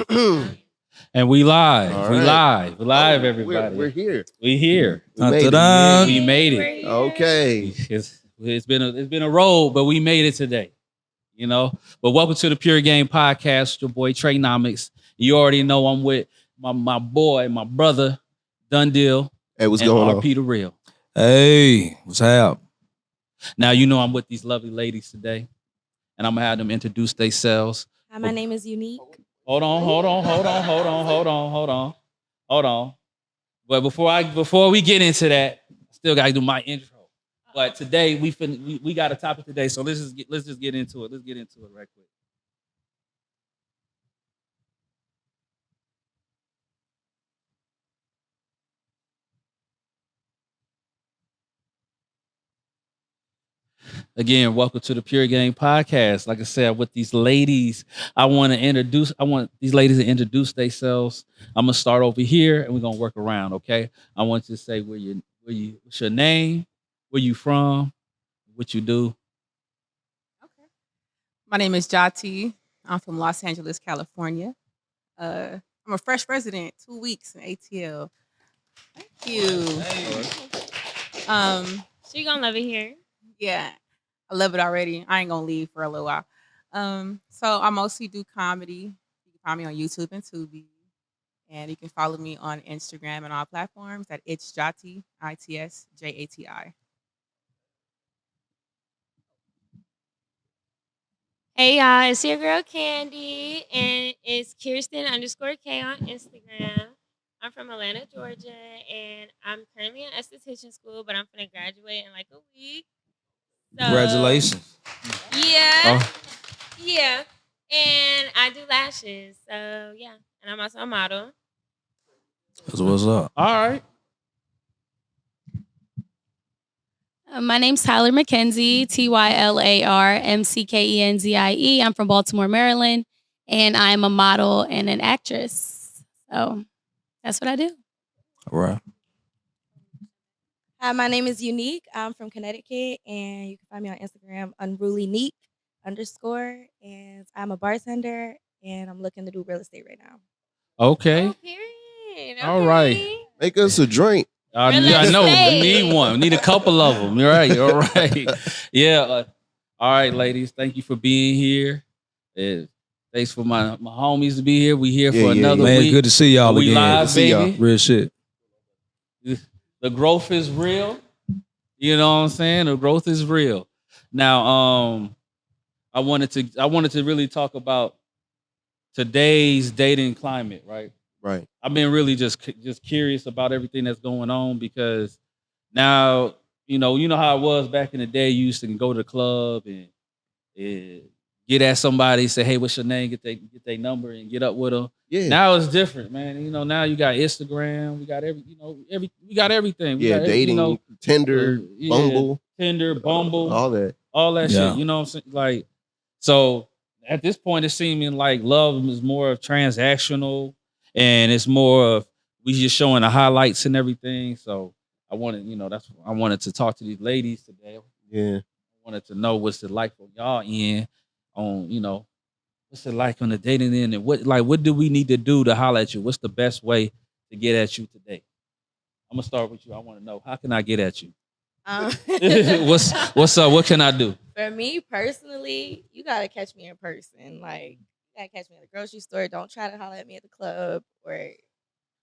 And we live. All We right. live. We live, Oh, everybody. We're here. We here. We made it. Ta-da. We made We're it. here. Okay. It's been a road, but we made it today. You know. But welcome to the Pure Game Podcast. Your boy Treynomics. You already know I'm with my boy, my brother, Done Deal, Hey, what's and going on? RP the Real. Hey, what's up? Now you know I'm with these lovely ladies today, and I'm gonna have them introduce themselves. Hi, my name is Unique. Hold on. But before we get into that, I still gotta do my intro. But today we got a topic today, so let's just get into it. Let's get into it right quick. Again, welcome to the Pure Game Podcast. Like I said, with these ladies, I want these ladies to introduce themselves. I'm gonna start over here and we're gonna work around, okay? I want you to say what's your name, where you from, what you do. Okay. My name is Jati. I'm from Los Angeles, California. I'm a fresh resident, 2 weeks in ATL. Thank you. She gonna love it here. Yeah, I love it already. I ain't gonna leave for a little while. So I mostly do comedy. You can find me on YouTube and Tubi. And you can follow me on Instagram and all platforms at It's Jati, ITSJATI. Hey y'all, it's your girl Candy, and it's Kirsten_K on Instagram. I'm from Atlanta, Georgia, and I'm currently in esthetician school, but I'm gonna graduate in like a week. So, Congratulations. Yeah, Oh, yeah. And I do lashes, so yeah. And I'm also a model. That's what's up. all right. My name's Tyler McKenzie, TYLARMCKENZIE. I'm from Baltimore, Maryland, and I'm a model and an actress. So that's what I do. All right. Hi, my name is Unique. I'm from Connecticut, and you can find me on Instagram, unrulyneek_. And I'm a bartender, and I'm looking to do real estate right now. Okay. Oh, period. All right. Okay. Make us a drink. I Real know. We estate. need one. We need a couple of them. You're right. All right. Yeah. All right, ladies. Thank you for being here. Thanks for my homies to be here. We here Yeah, for yeah, another Man, week. good to see y'all We again. live, Good to see y'all. baby. Real shit. The growth is real. You know what I'm saying? The growth is real. Now, I wanted to really talk about today's dating climate, right? Right. I've been really just curious about everything that's going on because now you know how it was back in the day. You used to go to the club and get at somebody, say, "Hey, what's your name?" Get their number and get up with them. Yeah. Now it's different, man. You know, now you got Instagram, we got we got everything. We Yeah. got Dating, Tinder, yeah, Bumble, Tinder, Bumble, all that. all that Yeah. shit. You know what I'm saying? Like, so at this point, it's seeming like love is more of transactional, and it's more of we just showing the highlights and everything. So I wanted, I wanted to talk to these ladies today. Yeah. I wanted to know what's it like for y'all in on, what's it like on the dating end, and what do we need to do to holler at you? What's the best way to get at you today? I'm gonna start with you. I want to know, how can I get at you? Um, What's up? What can I do? For me personally, you gotta catch me in person. Like, you gotta catch me at the grocery store. Don't try to holler at me at the club or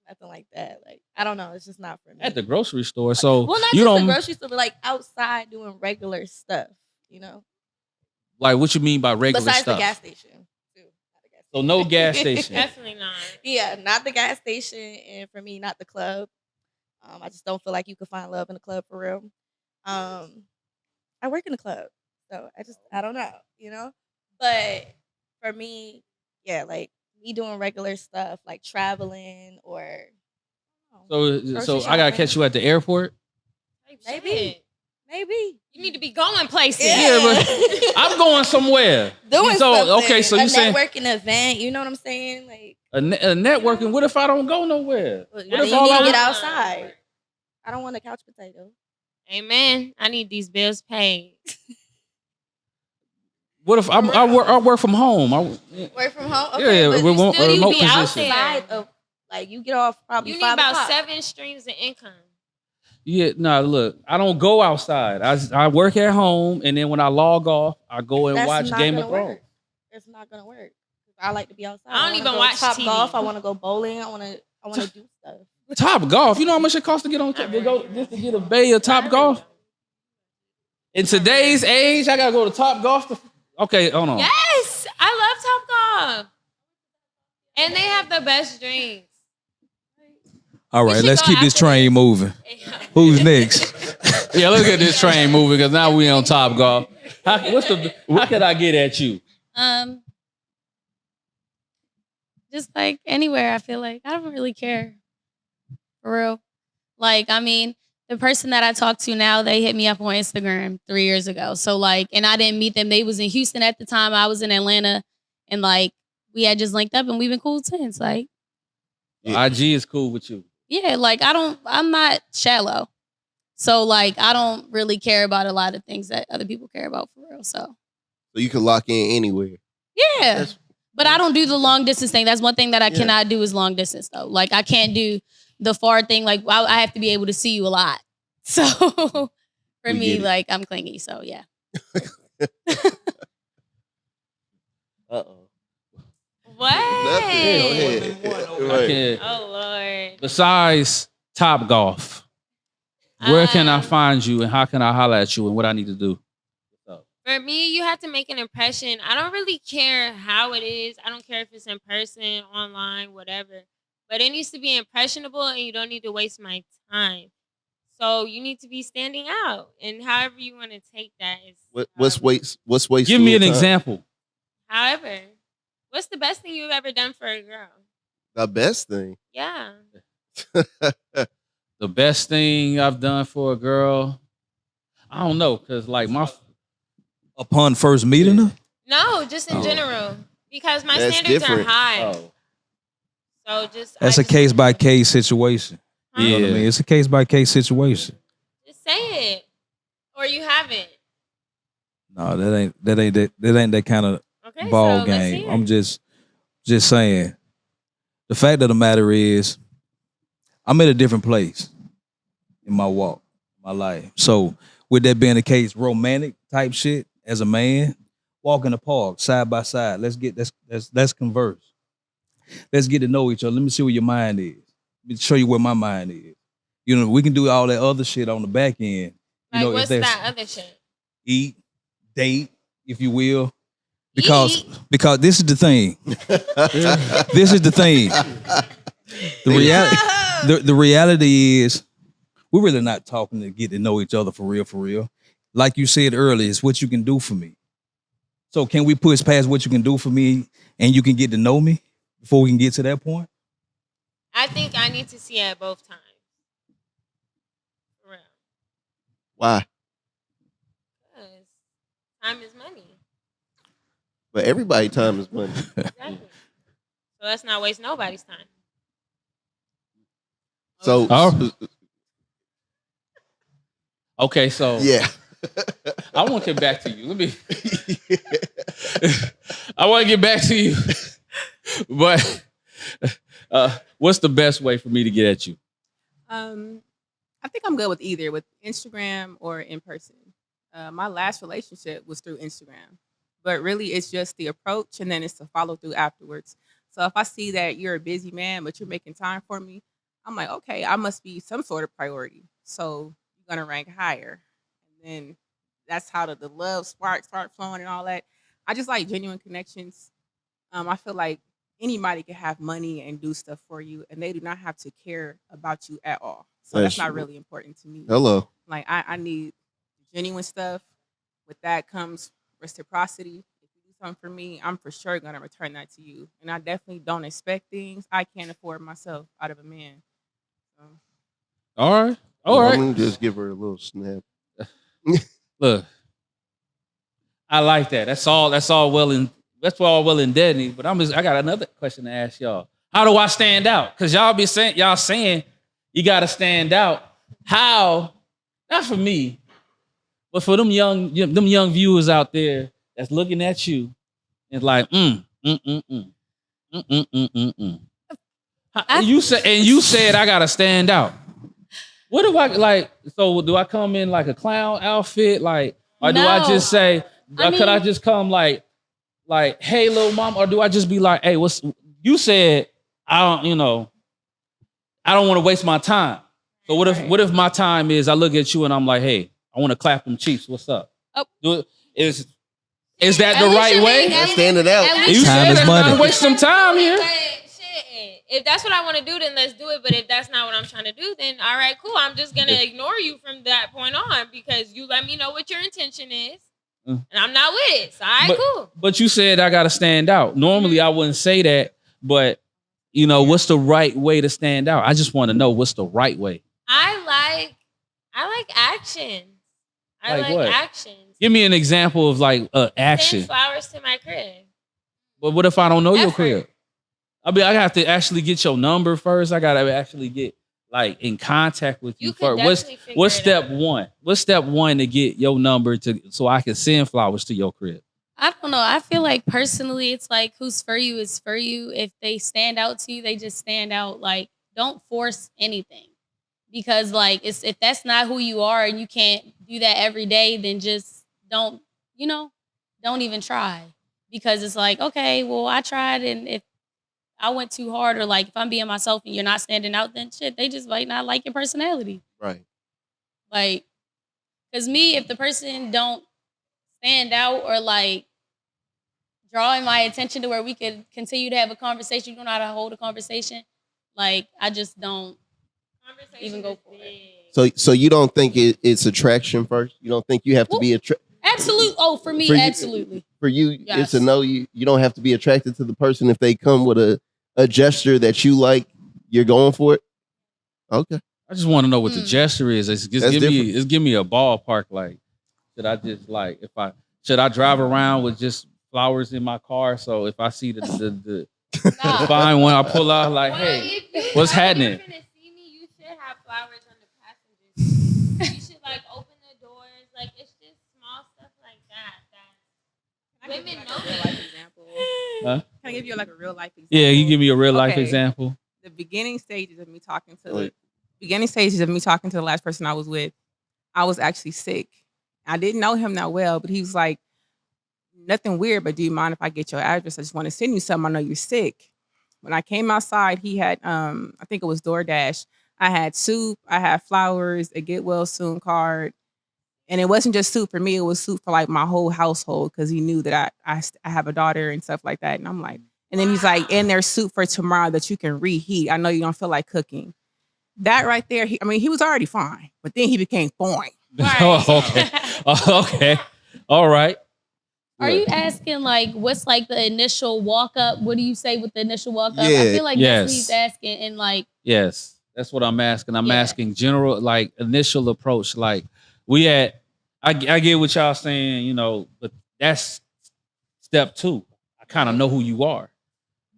nothing like that. Like, I don't know. It's just not for me. At the grocery store. So Well, not you just don't the grocery store, but like outside doing regular stuff. You know, like what you mean by regular besides stuff? the gas station. Too. Not the gas So no gas station. Definitely not. Yeah, not the gas station, and for me, not the club. I just don't feel like you could find love in the club for real. I work in the club, so I don't know, you know. But for me, yeah, like me doing regular stuff like traveling or So I gotta catch you at the airport. maybe You need to be going places. Yeah, but I'm going somewhere. doing So something. okay, so a you saying networking event, you know what I'm saying? Like, a networking? What if I don't go nowhere? well, What then if you all need I to get want? outside. I don't want a couch potato. Amen. I need these bills paid. What if I work from home? Work from home. Okay, Yeah, but we you want still a need to remote be position. outside of like you get off probably You need 5 about o'clock. 7 streams of income. Yeah, no, look, I don't go outside. I work at home, and then when I log off, I go and That's watch not Game gonna of Thrones. work. It's not gonna work. I like to be outside. I don't wanna even go watch top TV. golf. I want to go bowling. I want to do stuff. Top golf. You know how much it costs to get on to go just to get a bay of Top Golf? In today's age, I gotta go to Top Golf. Okay, hold on. Yes, I love Top Golf. And they have the best drinks. All We right, should let's go keep this after train this. moving. Who's next? Yeah, let's get this train moving because now we on Top Golf. How can I get at you? Just like anywhere, I feel like I don't really care. For real. Like, I mean, the person that I talk to now, they hit me up on Instagram 3 years ago. So like, and I didn't meet them. They was in Houston at the time. I was in Atlanta, and like we had just linked up, and we've been cool since. Like, IG is cool with you. yeah, like I'm not shallow. So like, I don't really care about a lot of things that other people care about for real. So you can lock in anywhere. yeah. But I don't do the long distance thing. That's one thing that I cannot do is long distance though. Like I can't do the far thing. Like I have to be able to see you a lot. So for me, like I'm clingy. So yeah. Uh-oh. What? Nothing. Go ahead. I can't. Oh Lord. Besides Top Golf, where can I find you and how can I holler at you and what I need to do? For me, you have to make an impression. I don't really care how it is. I don't care if it's in person, online, whatever. But it needs to be impressionable and you don't need to waste my time. So you need to be standing out. And however you want to take that is What's wasting Give me an time? example. however. What's the best thing you've ever done for a girl? The best thing. Yeah. The best thing I've done for a girl, I don't know, because like Upon first meeting her? No, just in general. Because my That's standards different. are high. oh, So just That's I a case by case situation. Huh? You know what I mean? It's a case by case situation. Just say it. Or you haven't. No, that ain't that kind of Okay. ball so let's game. hear I'm it. just saying. The fact of the matter is, I'm in a different place in my walk, my life. So with that being the case, romantic type shit as a man, walk in the park side by side. Let's converse. Let's get to know each other. Let me see where your mind is. Let me show you where my mind is. You know, we can do all that other shit on the back end. You Like, know, what's if that's that other shit? eat, date, if you will. Because this is the thing. This is the thing. The reality is we're really not talking to get to know each other for real. Like you said earlier, it's what you can do for me. So can we push past what you can do for me and you can get to know me before we can get to that point? I think I need to see it both times. For real. Why? Because time is money. But everybody time is money. Exactly. So let's not waste nobody's time. So okay, so yeah. I want to get back to you. I want to get back to you. But what's the best way for me to get at you? I think I'm good with either, with Instagram or in person. My last relationship was through Instagram, but really it's just the approach and then it's the follow through afterwards. So if I see that you're a busy man, but you're making time for me, I'm like, okay, I must be some sort of priority. So you're gonna rank higher. And then that's how the love sparks start flowing and all that. I just like genuine connections. I feel like anybody can have money and do stuff for you, and they do not have to care about you at all. So that's not really important to me. Hello. Like I need genuine stuff. With that comes reciprocity. If you do something for me, I'm for sure gonna return that to you. And I definitely don't expect things I can't afford myself out of a man. So. All right. I'm gonna just give her a little snap. Look, I like that. That's all well and dead. But I got another question to ask y'all. How do I stand out? Because y'all saying you gotta stand out. How? Not for me, but for them young viewers out there that's looking at you and like, mm. You said I gotta stand out. What do I like? So do I come in like a clown outfit, like, or do I No. just say, I could I mean- just come like, hey, little mom, or do I just be like, hey, what's? You said I don't, I don't want to waste my time. So what if my time is I look at you and I'm like, hey, I want to clap them cheeks. What's up? Oh. Is that At the least right you're way? being- That's standing out. at You least- Time said is that's money. not waste some time here. But shit, if that's what I want to do, then let's do it. But if that's not what I'm trying to do, then all right, cool. I'm just gonna ignore you from that point on because you let me know what your intention is, and I'm not with it. So all right, cool. But you said I gotta stand out. Normally I wouldn't say that, but what's the right way to stand out? I just want to know what's the right way. I like action. I Like like what? actions. Give me an example of like action. Send flowers to my crib. But what if I don't know your Effort. crib? I have to actually get your number first. I gotta actually get like in contact with you You could first. definitely figure What's it step out. one? What's step one to get your number so I can send flowers to your crib? I don't know. I feel like personally, it's like who's for you is for you. If they stand out to you, they just stand out. Like, don't force anything because, like, if that's not who you are and you can't do that every day, then just don't even try because it's like, okay, well, I tried, and if I went too hard or like if I'm being myself and you're not standing out, then shit, they just might not like your personality. Right. Like, because me, if the person don't stand out or like drawing my attention to where we could continue to have a conversation, you don't know how to hold a conversation, like I just don't even go for it. So you don't think it's attraction first? You don't think you have to be attracted? Absolute. Oh, for me, For you- absolutely. For you, Yes. it's a no. You don't have to be attracted to the person if they come with a gesture that you like. You're going for it. Okay. I just want to know what the gesture is. Just That's give me a ballpark. Like, should I just like should I drive around with just flowers in my car? So if I see the fine one, I pull out like, hey, what's happening? If you're gonna see me, you should have flowers on the passenger seat. You should like open the doors. Like it's just small stuff like that. Women know Real that. life example. Huh? Can I give you like a real life example? Yeah, you give me a real life Okay. example. The beginning stages of me talking to Wait. the last person I was with, I was actually sick. I didn't know him that well, but he was like, nothing weird, but do you mind if I get your address? I just want to send you something. I know you're sick. When I came outside, he had I think it was DoorDash. I had soup, I had flowers, a get well soon card. And it wasn't just soup for me, it was soup for like my whole household because he knew that I have a daughter and stuff like that. And I'm like, and then he's like, and there's soup for tomorrow that you can reheat. I know you don't feel like cooking. That right there, he was already fine, but then he became fine. Oh, okay. Okay. All right. Are you asking like what's like the initial walk up? What do you say with the initial walk up? I Yeah. feel like Yes. that's what he's asking, and like Yes, that's what I'm asking. I'm Yeah. asking general, like initial approach. Like I get what y'all saying, but that's step two. I kind of know who you are,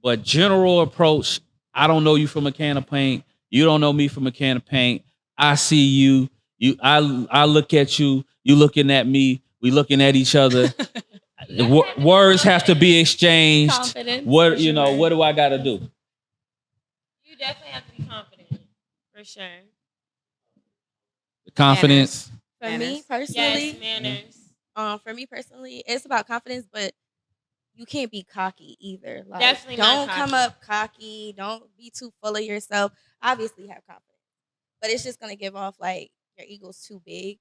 but general approach. I don't know you from a can of paint. You don't know me from a can of paint. I see you. I look at you. You looking at me. We looking at each other. Words have to be exchanged. confidence. What for sure. What do I got to do? You definitely have to be confident, for sure. Confidence. For me Manners. personally, Yes, manners. for me personally, it's about confidence, but you can't be cocky either. Like, Definitely not don't come cocky. up cocky. Don't be too full of yourself. Obviously, have confidence, but it's just gonna give off like your ego's too big,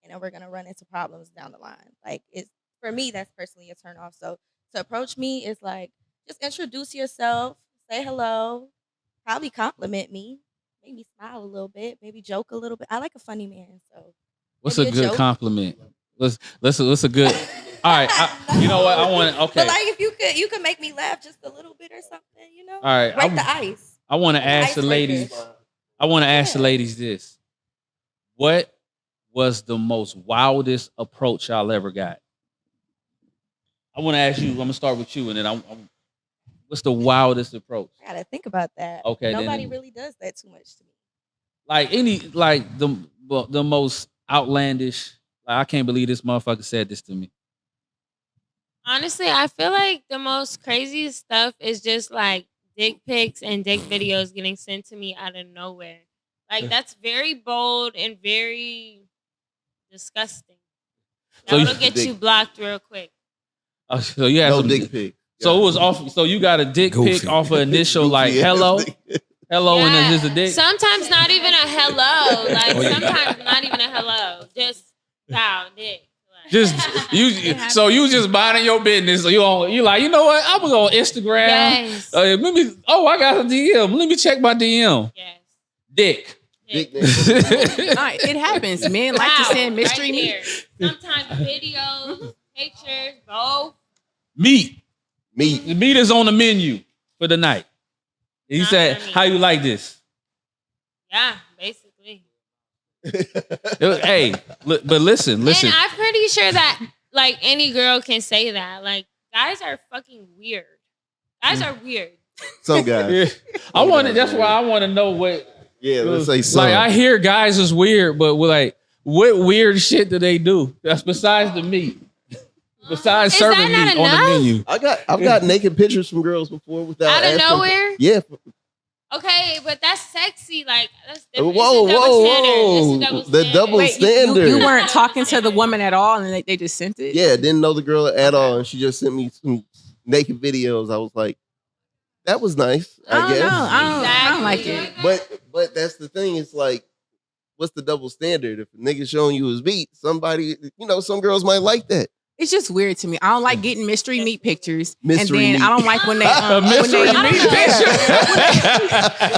and then we're gonna run into problems down the line. Like it's for me, that's personally a turn off. So to approach me is like just introduce yourself, say hello, probably compliment me, maybe smile a little bit, maybe joke a little bit. I like a funny man, so. What's maybe a good joke. compliment? What's a good? All right, you know what? I want. Okay, But like if you could make me laugh just a little bit or something, you know? all right. Break the ice. I want to the ask the icebreaker. ladies. I want to ask the Yeah. ladies this: what was the most wildest approach y'all ever got? I want to ask you. I'm gonna start with you, and then what's the wildest approach? I gotta think about that. Okay, then- Nobody really does that too much to me. Like the most outlandish. Like, I can't believe this motherfucker said this to me. Honestly, I feel like the most craziest stuff is just like dick pics and dick videos getting sent to me out of nowhere. Like that's very bold and very disgusting. So That'll you- get you blocked real quick. Oh, so you had No some dick pic. So it was off. So you got a dick pic Goofy. off of initial like Goofy ass hello, nigga. hello, and then just a dick. Sometimes not even a hello. Like Oh, yeah. sometimes not even a hello. Just wow, dick. Like, Just you. So you just minding your business. So you like, you know what? I'm gonna go on Instagram. yes. Let me. Oh, I got a DM. Let me check my DM. Yes. Dick. Dick Dick. nigga. Nah, it happens. Men like to Wow, send mystery right meat. there. Sometimes videos, pictures, both. Meat. Me. The meat is on the menu for the night. He Not said, for me. "How you like this?" Yeah, basically. Hey, but listen. And I'm pretty sure that like any girl can say that. Like guys are fucking weird. Guys are weird. Some guys. Yeah. I wanted. That's why I want to know what. Yeah, let's say some. Like I hear guys is weird, but we're like, what weird shit do they do? That's besides the meat. Besides Is serving that meat not on the enough? menu. I've got naked pictures from girls before without Out of asking. nowhere? Yeah. Okay, but that's sexy. Like that's different. Whoa, It's a double standard. whoa, It's a double the standard. double Wait, standard. you weren't talking to the woman at all, and they just sent it. Yeah, didn't know the girl at all, and she just sent me some naked videos. I was like, that was nice. I don't guess. know. I don't like Exactly. it. But that's the thing. It's like, what's the double standard? If a nigga showing you his beat, somebody, some girls might like that. It's just weird to me. I don't like getting mystery meat pictures, Mystery and then meat. I don't like when they A mystery when they, meat Some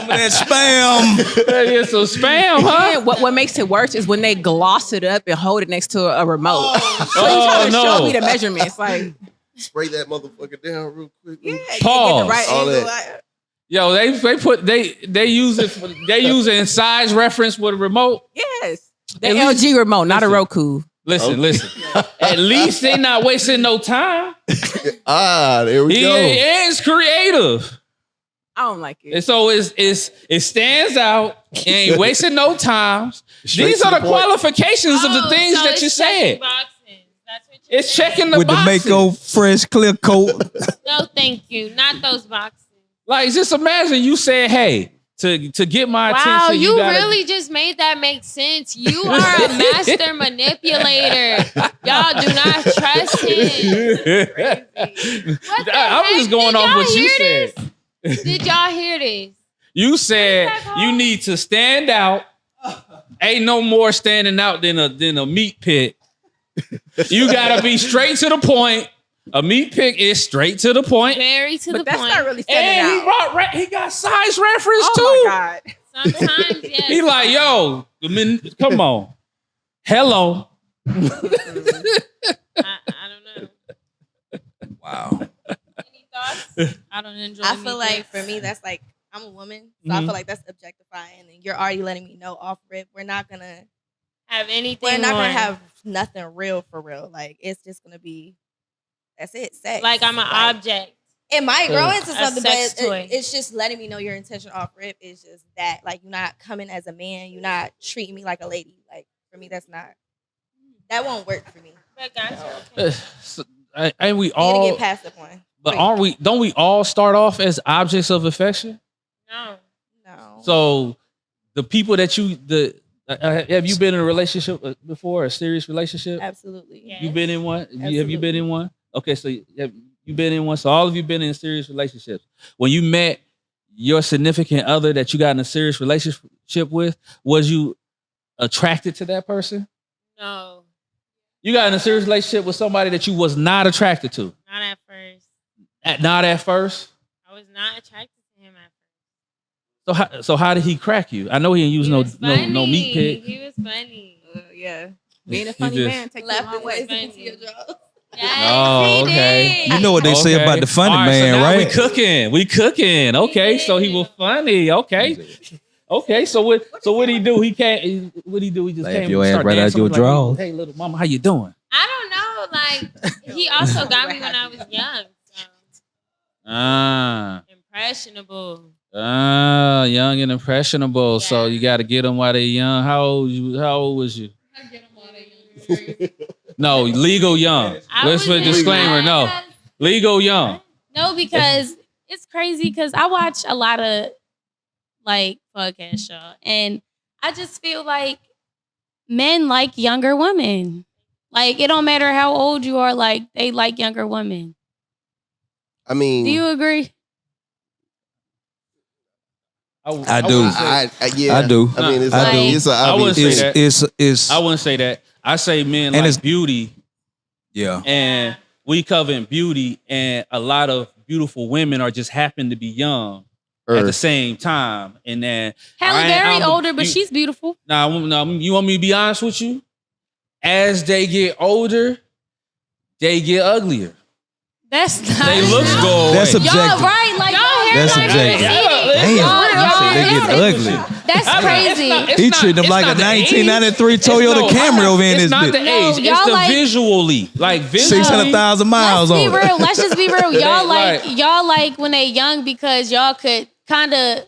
of that spam. Yeah, so spam, huh? And what makes it worse is when they gloss it up and hold it next to a remote. So you Oh, try to no. show me the measurements, like Spray that motherfucker down real quick. yeah, Pause. get the right All angle. that. Yo, they use it. They use it in size reference with a remote. Yes, the At least- LG remote, not a listen. Roku. Listen. At least they not wasting no time. There we He go. is creative. I don't like it. And so it stands out. It ain't wasting no time. Straight These to are the the point. qualifications of the Oh, things so that you it's checking said. boxes. That's what you're It's saying. checking the With the boxes. Mako fresh clear coat. No, thank you. Not those boxes. Like, just imagine you said, "Hey, to get my Wow, attention, you gotta, really just made that make sense. You are a master manipulator. Y'all do not trust him. What the I'm heck? just going Did off y'all what you hear said. this? Did y'all hear this? You said What is that you called? need to stand out. Ain't no more standing out than a meat pick. You gotta be straight to the point. A meat pick is straight to the point. Very to but the that's point. not really standing And out. he got size reference Oh too. my god. Sometimes, yes. He like, yo, come on. Hello. I don't know. Wow. Any thoughts? I don't enjoy. I feel meat like pics. for me, that's like I'm a woman, so I Mhm. feel like that's objectifying, and you're already letting me know off rip. We're not gonna Have anything gonna more. have nothing real for real. Like it's just gonna be that's it. Sex. Like I'm an Like, object. It might grow into A something, but sex toy. it's just letting me know your intention off rip is just that. Like you're not coming as a man. You're not treating me like a lady. Like for me, that won't work for me. But guys are okay. So, ain't we You need to all? get past that point. But aren't we? Don't we all start off as objects of affection? No. No. So the people that have you been in a relationship before, a serious relationship? Absolutely. Yeah. You been in one? Have you been Absolutely. in one? Okay, so have you been in one? So all of you been in serious relationships. When you met your significant other that you got in a serious relationship with, was you attracted to that person? No. You got in a serious relationship with somebody that you was not attracted to. Not at first. Not at first. I was not attracted to him at first. So how did he crack you? I know he didn't use He no was meat pick. He was funny. Yeah. Being a He funny just- man takes a Left long and way. ways into your jaws. Yes, Oh, he okay. did. You know what they say about the funny All right, man, so now right? We cooking. Okay, so he was funny. Okay, so what he do? He can't. What he do? He just Laugh came. your and ass start right out dancing. your Like, drawers. Hey, little mama, how you doing? I don't know. Like he also got me when I was young. So Ah, impressionable. young and impressionable. So Yeah. you got to get them while they young. How old was you? No, legal young. I Let's was put a in disclaimer. No, high Legal young. No, because it's crazy because I watch a lot of like podcasts, y'all. And I just feel like men like younger women. Like it don't matter how old you are, like they like younger women. I mean, Do you agree? I do. Yeah, I do. I mean, it's I like, do. it's an I wouldn't obvious say thing. that. It's I wouldn't say that. I say men And like it's- beauty, yeah. and we cover beauty, and a lot of beautiful women are just happen to be young at the same time. And then Halle Berry older, but she's beautiful. Nah, you want me to be honest with you? As they get older, they get uglier. That's not They looks go away. That's y'all subjective. right, like y'all That's hairline subjective. is Damn. y'all- They get ugly. That's crazy. He treated them like a 1993 Toyota Camry over in It's this not bitch. the age. y'all It's the like- visually. Like visually. 600,000 miles Let's be on it. real. Let's just be real. Y'all Like- y'all like when they young because y'all could kind of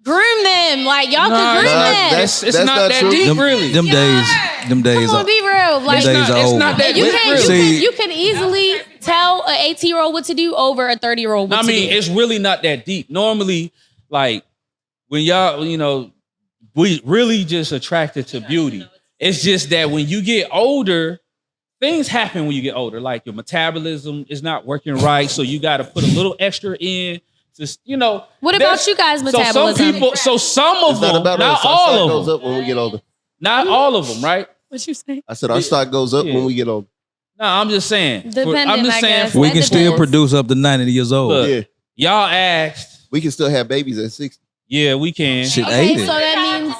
groom them. Like y'all Nah, could groom nah, them. It's That's not not that true. deep, Them, really. them days. Them days Come are. on, be real. Like Them days are it's over. not that you deep, can really. you can easily tell an 18-year-old what to do over a 30-year-old what I to mean, do. it's really not that deep. Normally, like when y'all, we really just attracted to beauty. It's just that when you get older, things happen when you get older. Like your metabolism is not working right, so you got to put a little extra in. Just What about you guys' So some metabolism? people, some of It's not them, about not us. Our all stock of goes them, up when we get older. not all of them, right? What you say? I said our stock goes up Yeah. when we get older. No, I'm just saying. Dependent, I'm just I saying. guess. We That can still depends. produce up to 90 years old. Look, Yeah, y'all asked. we can still have babies at 60. Yeah, we can. Shit, Okay, 80. so that means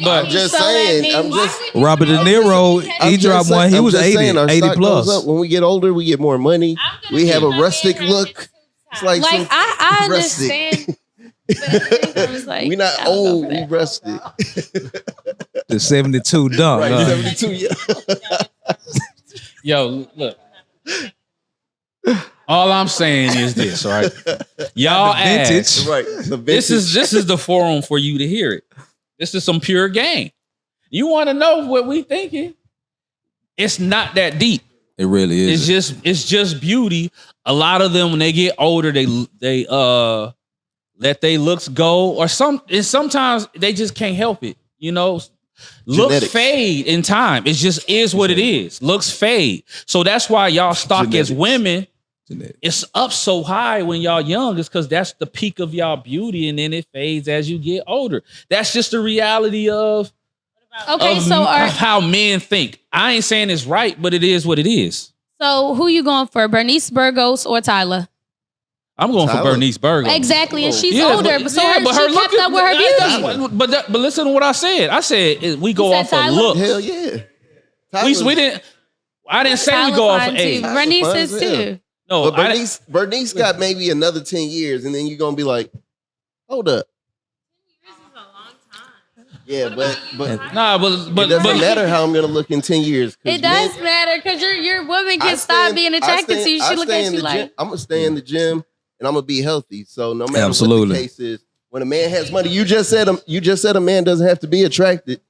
But I'm just So that saying. I'm means- just. Robert De Niro, I'm he just dropped say- one. He I'm was just 80, saying our 80 stock plus. goes up. When we get older, we get more money. We have a rustic look. It's like, like some I rustic. understand. But I was like, we not I don't go old. for We that. rustic. The 72 dunk. Right, huh? 72. Yeah. Yo, look. All I'm saying is this, all right? Y'all vintage. asked. Right. The This is the forum for you to hear it. This is some pure game. You want to know what we thinking? It's not that deep. It really is. It's just beauty. A lot of them when they get older, they let their looks go, or and sometimes they just can't help it. Looks Genetics. fade in time. It just is what it is. Looks fade. So that's why y'all stock as Genetics. women. Genetics. It's up so high when y'all young. It's because that's the peak of y'all beauty, and then it fades as you get older. That's just the reality of Okay, so of how men think. I ain't saying it's right, but it is what it is. so who you going for, Bernice Burgos or Tyler? I'm going for Tyler. Bernice Burgos. Exactly, and she's Yeah, older, but- so yeah, she but her kept look up with her beauty. But listen to what I said. I said we go said off Tyler? of looks. Hell yeah. We Tyler's- didn't. I didn't say Tyler we go off fine of age. too. Bernice fine is as hell. too. No, But Bernice got maybe another 10 years, and then you're gonna be like, hold up. Yeah, but but it doesn't matter how I'm gonna look in 10 years. 'cause It does men- matter because your woman I can stop stand- being I attracted stand- to you. I She look stay at in you the like, gym. I'm gonna stay in the gym and I'm gonna be healthy. So no matter Absolutely. what the case is, when a man has money, you just said a man doesn't have to be attracted.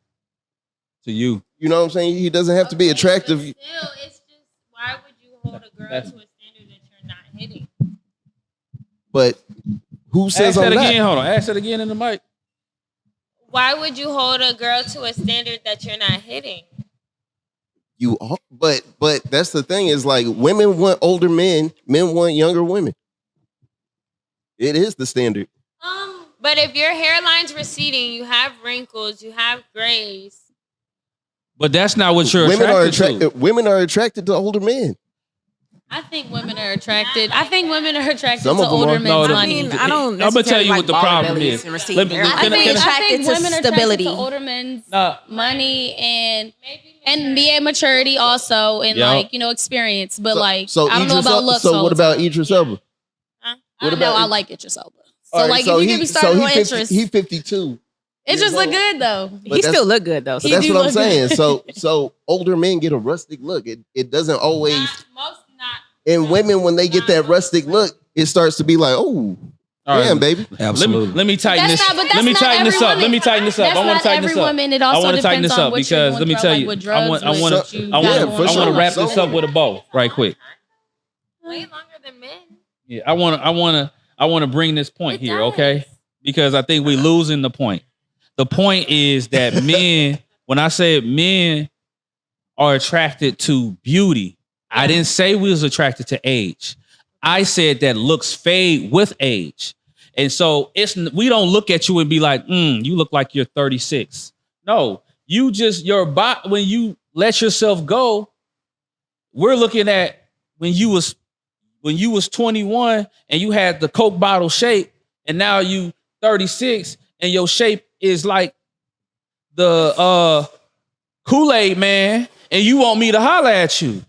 To you. You know what I'm saying? He doesn't have to be attractive. Still, it's just why would you hold a girl to a standard that you're not hitting? But who says ask that I'm not? again. Hold on. Ask that again in the mic. Why would you hold a girl to a standard that you're not hitting? You are, but that's the thing is like women want older men want younger women. It is the standard. But if your hairline's receding, you have wrinkles, you have grays. But that's not what you're Women are attracted to. attracted. Women are attracted to older men. I think women are attracted. I think women are attracted Some to of them older are. men's No, I money. mean, I don't. I'm gonna tell you necessarily what the like baller problem bellies is. and receding Let me- hairlines. can I I- think, can I- I think attracted to women are stability. attracted to older men's Nah. money and be maturity also and Yeah. like experience. But I So don't know Idris about Elba- looks. So all what the about time. Idris Elba? I what don't know. about- I like Idris Elba. So All right, like if you get me started on 50 interest, He 52. it just years look old. good though. But He that's- still look good though. But So He that's do what I'm look saying. good. So older men get a rustic look. It doesn't always. Most not. And women, when they get that rustic look, it starts to be like, oh, All damn, right. baby. Absolutely. Let me tighten That's this. not- but that's Let me not tighten this every up. woman. Let me tighten this up. That's I want not to tighten this every up. woman. It I also want to tighten depends this on up what you're because going let me through, tell like you. what I want drugs, to what you Yeah, got for going sure. on. wrap this So- up with a bow right quick. Way longer the men. Yeah, I wanna bring this point It here, does. okay? Because I think we're losing the point. The point is that men, when I said men are attracted to beauty, I didn't say we was attracted to age. I said that looks fade with age. And so we don't look at you and be like, you look like you're 36. No, you just your body when you let yourself go, we're looking at when you was 21 and you had the Coke bottle shape, and now you 36 and your shape is like the Kool-Aid man, and you want me to holler at you.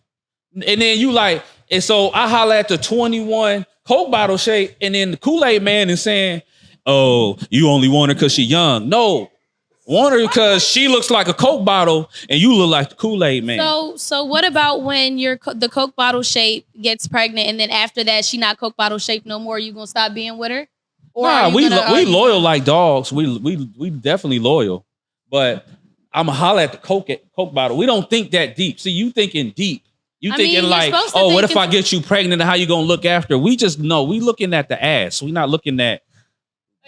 And then you like, and so I holler at the 21 Coke bottle shape, and then the Kool-Aid man is saying, oh, you only want her because she's young. No, want her because she looks like a Coke bottle and you look like the Kool-Aid man. So what about when the Coke bottle shape gets pregnant, and then after that she not Coke bottle shape no more? You gonna stop being with her? Or Nah, we loyal like dogs. We definitely loyal, but I'm a holler at the Coke bottle. We don't think that deep. See, you thinking deep. You thinking like, oh, what if I get you pregnant and how you gonna look after? We just know we looking at the ass. We not looking at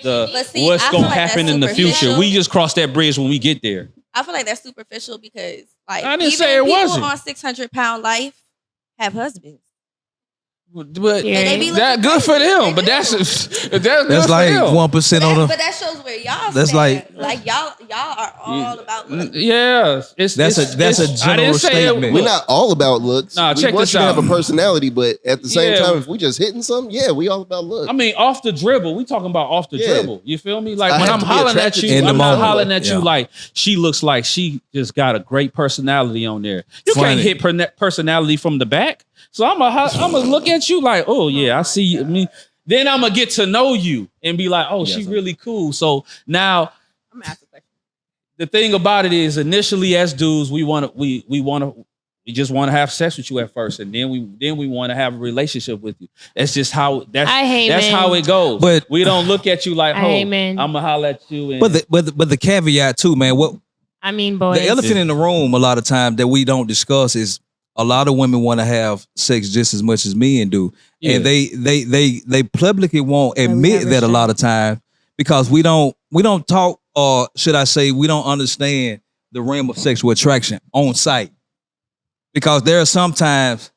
what's gonna happen in the future. We just cross that bridge when we get there. I feel like that's superficial because like I didn't even say it people wasn't. on 600-pound life have husbands. But they be that good for them. But that's good That's for like them. 1% on But that shows where y'all That's stand. like- y'all are all about looks. Yes, That's a I didn't general say it- statement. We're not all about looks. Nah, We check want this you to out. have a personality, but at the same Yeah. time, if we just hitting something, yeah, we all about looks. I mean, off the dribble. We talking about off the Yeah. dribble. You feel me? Like I when have I'm to be hollering at attracted you, to In the I'm not moment. hollering at you Yeah. like she looks like she just got a great personality on there. You can't Funny. hit personality from the back. So I'm gonna look at you like, oh yeah, I see you. I mean, then I'm gonna get to know you and be like, oh, she really cool. So now I'm gonna ask a question. the thing about it is, initially as dudes, we just want to have sex with you at first, and then we want to have a relationship with you. That's just how I hate that's men. how it goes. But- we don't look at you like, I oh, hate men. I'm gonna holler at you. And, But the caveat too, man. What I mean, boys. the elephant in the room a lot of times that we don't discuss is a lot of women want to have sex just as much as men do, and they publicly won't admit that a lot of times because we don't talk, or should I say, we don't understand the realm of sexual attraction on site, because there are sometimes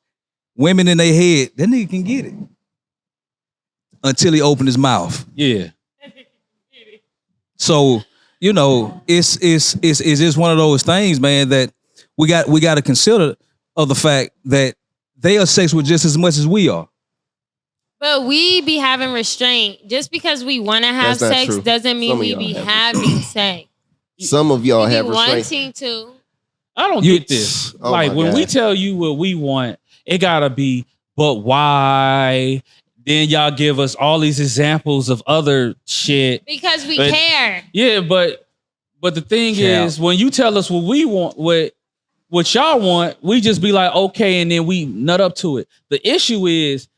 women in their head that nigga can get it until he opened his mouth. yeah. So, you know, it's just one of those things, man, that we got to consider of the fact that they are sexual just as much as we are. But we be having restraint. Just because we want to have That's not sex true. doesn't mean Some of we y'all be have having sex. Some of y'all We have be restraint. wanting to. I don't You- get this. Oh like my when we God. tell you what we want, it gotta be, but why? Then y'all give us all these examples of other shit. Because we But- care. Yeah, but the thing Yeah. is, when you tell us what we want, what y'all want, we just be like, okay, and then we nut up to it. The issue is,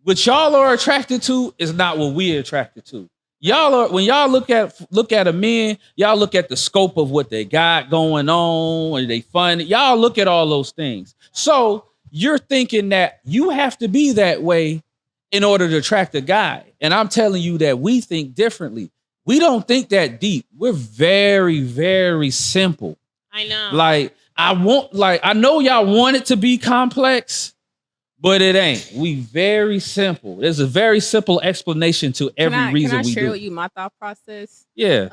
what y'all are attracted to is not what we're attracted to. Y'all are, when y'all look at a man, y'all look at the scope of what they got going on, are they fun? Y'all look at all those things. So you're thinking that you have to be that way in order to attract a guy. And I'm telling you that we think differently. We don't think that deep. We're very, very simple. I know. Like, I know y'all want it to be complex, but it ain't. We very simple. There's a very simple explanation to every reason Can I we share do. with you my thought process? Yeah.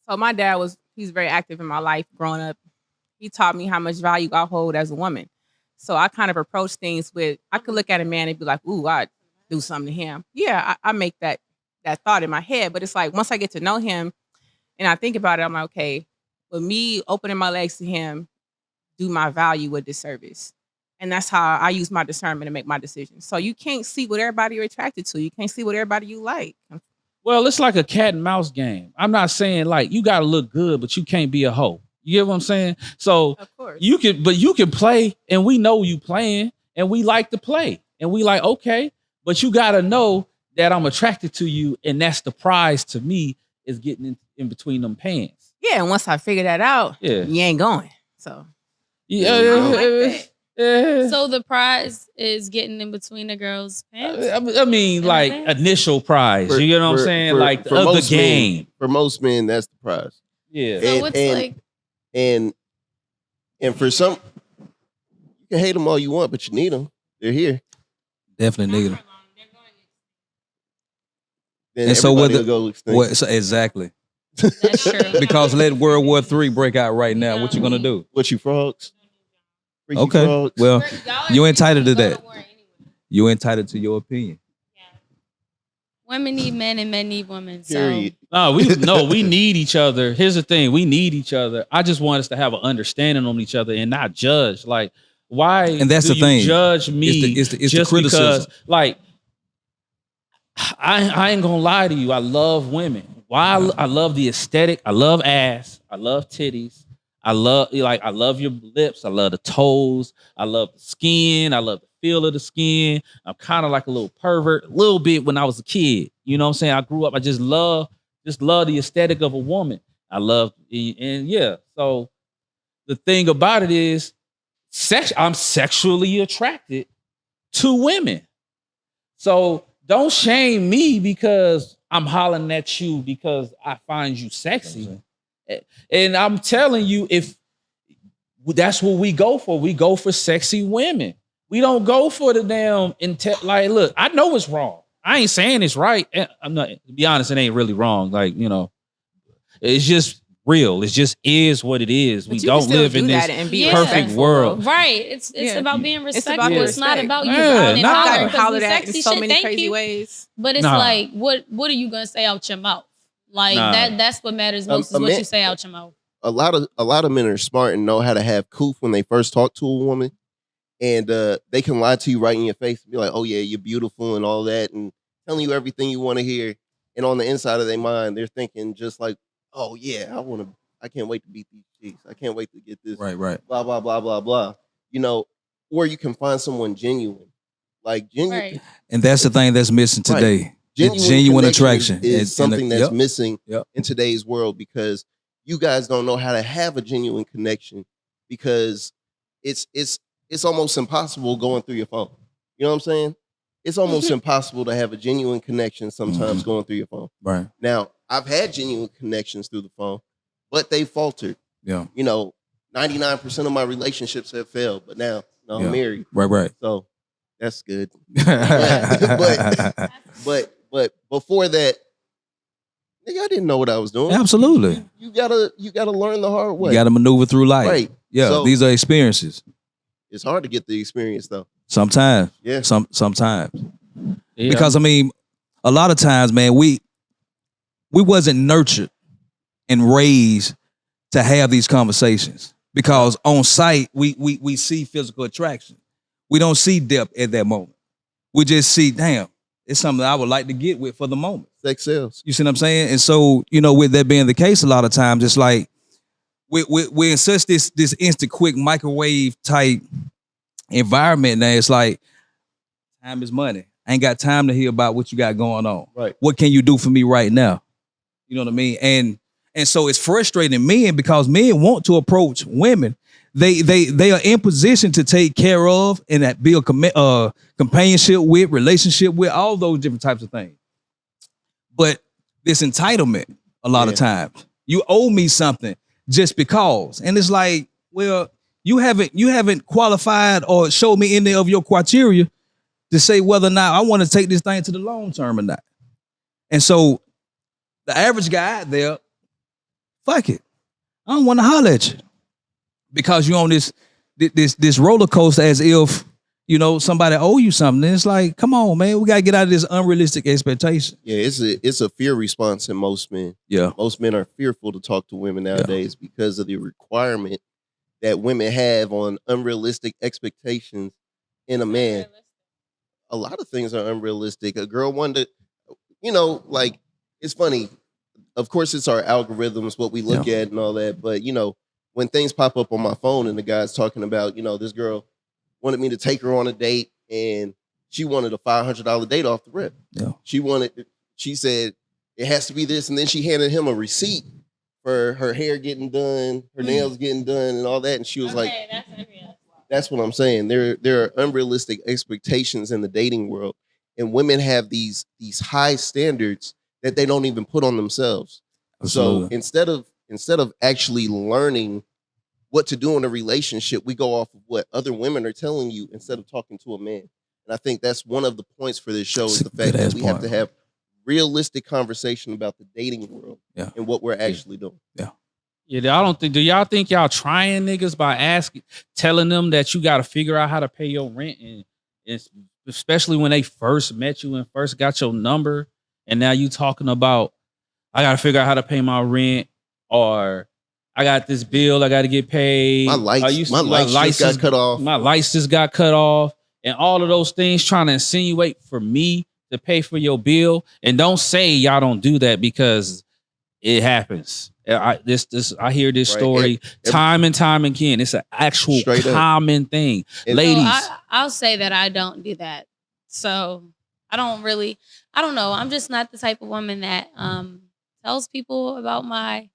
So my dad he's very active in my life growing up. He taught me how much value I hold as a woman. So I kind of approach things with, I could look at a man and be like, ooh, I'd do something to him. Yeah, I make that thought in my head. But it's like, once I get to know him and I think about it, I'm like, okay, with me opening my legs to him, do my value a disservice. And that's how I use my discernment to make my decisions. So you can't see what everybody you're attracted to. You can't see what everybody you like. Well, it's like a cat and mouse game. I'm not saying like you gotta look good, but you can't be a hoe. You get what I'm saying? So Of course. you can play, and we know you playing, and we like to play, and we like, okay, but you gotta know that I'm attracted to you, and that's the prize to me, is getting in between them pants. Yeah, and once I figure that out, Yeah. you ain't going. So Yeah, I don't like So the prize is getting in between the girls' pants. I mean, like initial prize. You get what I'm saying? Like the most game. Men, for most men, that's the prize. Yeah. So it's like, and for some, you can hate them all you want, but you need them. They're here. Definitely negative. Then And so everybody what? will go extinct. So exactly. that's true. Because let World War III break out right now. What you gonna do? What, you frogs? Freaky Okay. frogs? Well, you entitled to that. You entitled to your opinion. Women need men and men need women. So Period. We need each other. Here's the thing: we need each other. I just want us to have an understanding on each other and not judge. Like, why? And that's do the thing. You judge me It's the just criticism. because, like, I ain't gonna lie to you. I love women. Why? I love the aesthetic. I love ass. I love titties. I love your lips. I love the toes. I love the skin. I love the feel of the skin. I'm kind of like a little pervert, a little bit when I was a kid. You know what I'm saying? I grew up. I just love the aesthetic of a woman. I love, and yeah. So the thing about it is, I'm sexually attracted to women. So don't shame me because I'm hollering at you because I find you sexy. And I'm telling you, if that's what we go for sexy women. We don't go for the damn like. Look, I know it's wrong. I ain't saying it's right. I'm not. To be honest, it ain't really wrong. Like, it's just real. It just is what it is. But we you don't can still live in do this that and be perfect respectful. world. right. It's about being respectful. your It's not respect. about you Yeah, out and nah. hollering I've because hollered the at in sexy so shit. many Thank crazy you. ways. But it's Nah. like, what are you gonna say out your mouth? Like Nah. that's what matters most is a what man- you say out your mouth. A lot of men are smart and know how to have coof when they first talk to a woman, and they can lie to you right in your face and be like, "Oh yeah, you're beautiful" and all that, and telling you everything you want to hear. And on the inside of their mind, they're thinking just like, "Oh yeah, I can't wait to beat these chicks. I can't wait to get this." Right. Blah blah blah blah blah. Or you can find someone genuine, like genuine. Right. And that's the thing that's missing Right. today. Genuine connection attraction is something that's yep. missing Yep. in today's world because you guys don't know how to have a genuine connection because it's almost impossible going through your phone. You know what I'm saying? It's almost impossible to have a genuine connection sometimes going through your phone. Right. Now, I've had genuine connections through the phone, but they faltered. Yeah. 99% of my relationships have failed, but now I'm married. Right. So that's good. But before that, nigga, I didn't know what I was doing. Absolutely. You gotta learn the hard way. You got to maneuver through life. Right. Yeah. So- these are experiences. It's hard to get the experience though. Sometimes. Yeah. Sometimes. Yeah. Because I mean, a lot of times, man, we wasn't nurtured and raised to have these conversations. Because on sight, we see physical attraction. We don't see depth at that moment. We just see, damn, it's something I would like to get with for the moment. Sex sells. You see what I'm saying? And so, with that being the case, a lot of times it's like we're in such this instant quick microwave type environment now. It's like time is money. I ain't got time to hear about what you got going on. Right. What can you do for me right now? You know what I mean? And so it's frustrating men because men want to approach women. They are in position to take care of and that build companionship with, relationship with, all those different types of things. But this entitlement, a lot of times, you owe me something just because, and it's like, well, you haven't qualified or showed me any of your criteria to say whether or not I want to take this thing to the long term or not. And so, the average guy out there, fuck it, I don't want to holler at you because you're on this roller coaster as if somebody owe you something. And it's like, come on, man, we gotta get out of this unrealistic expectation. Yeah, it's a fear response in most men. Yeah. Most men are fearful to talk to women nowadays because of the requirement that women have on unrealistic expectations in a man. A lot of things are unrealistic. A girl wanted to, like, it's funny. Of course, it's our algorithms, what we look at and all that. But, when things pop up on my phone and the guy's talking about, this girl wanted me to take her on a date and she wanted a $500 date off the rip. Yeah. She said, it has to be this. And then she handed him a receipt for her hair getting done, her nails getting done and all that. And she was like, that's unreal. That's what I'm saying. There are unrealistic expectations in the dating world, and women have these high standards that they don't even put on themselves. So Absolutely. instead of actually learning what to do in a relationship, we go off of what other women are telling you instead of talking to a man. And I think that's one of the points for this show is the fact that we have to have realistic conversation about the dating world and what we're actually doing. Yeah, I don't think. Do y'all think y'all trying niggas by telling them that you got to figure out how to pay your rent, and especially when they first met you and first got your number, and now you talking about I got to figure out how to pay my rent, or I got this bill I got to get paid. My lights just got cut off. My lights just got cut off, and all of those things trying to insinuate for me to pay for your bill, and don't say y'all don't do that because it happens. I hear this story time and time again. It's an actual common thing. And ladies. I'll say that I don't do that. So I don't know. I'm just not the type of woman that tells people about my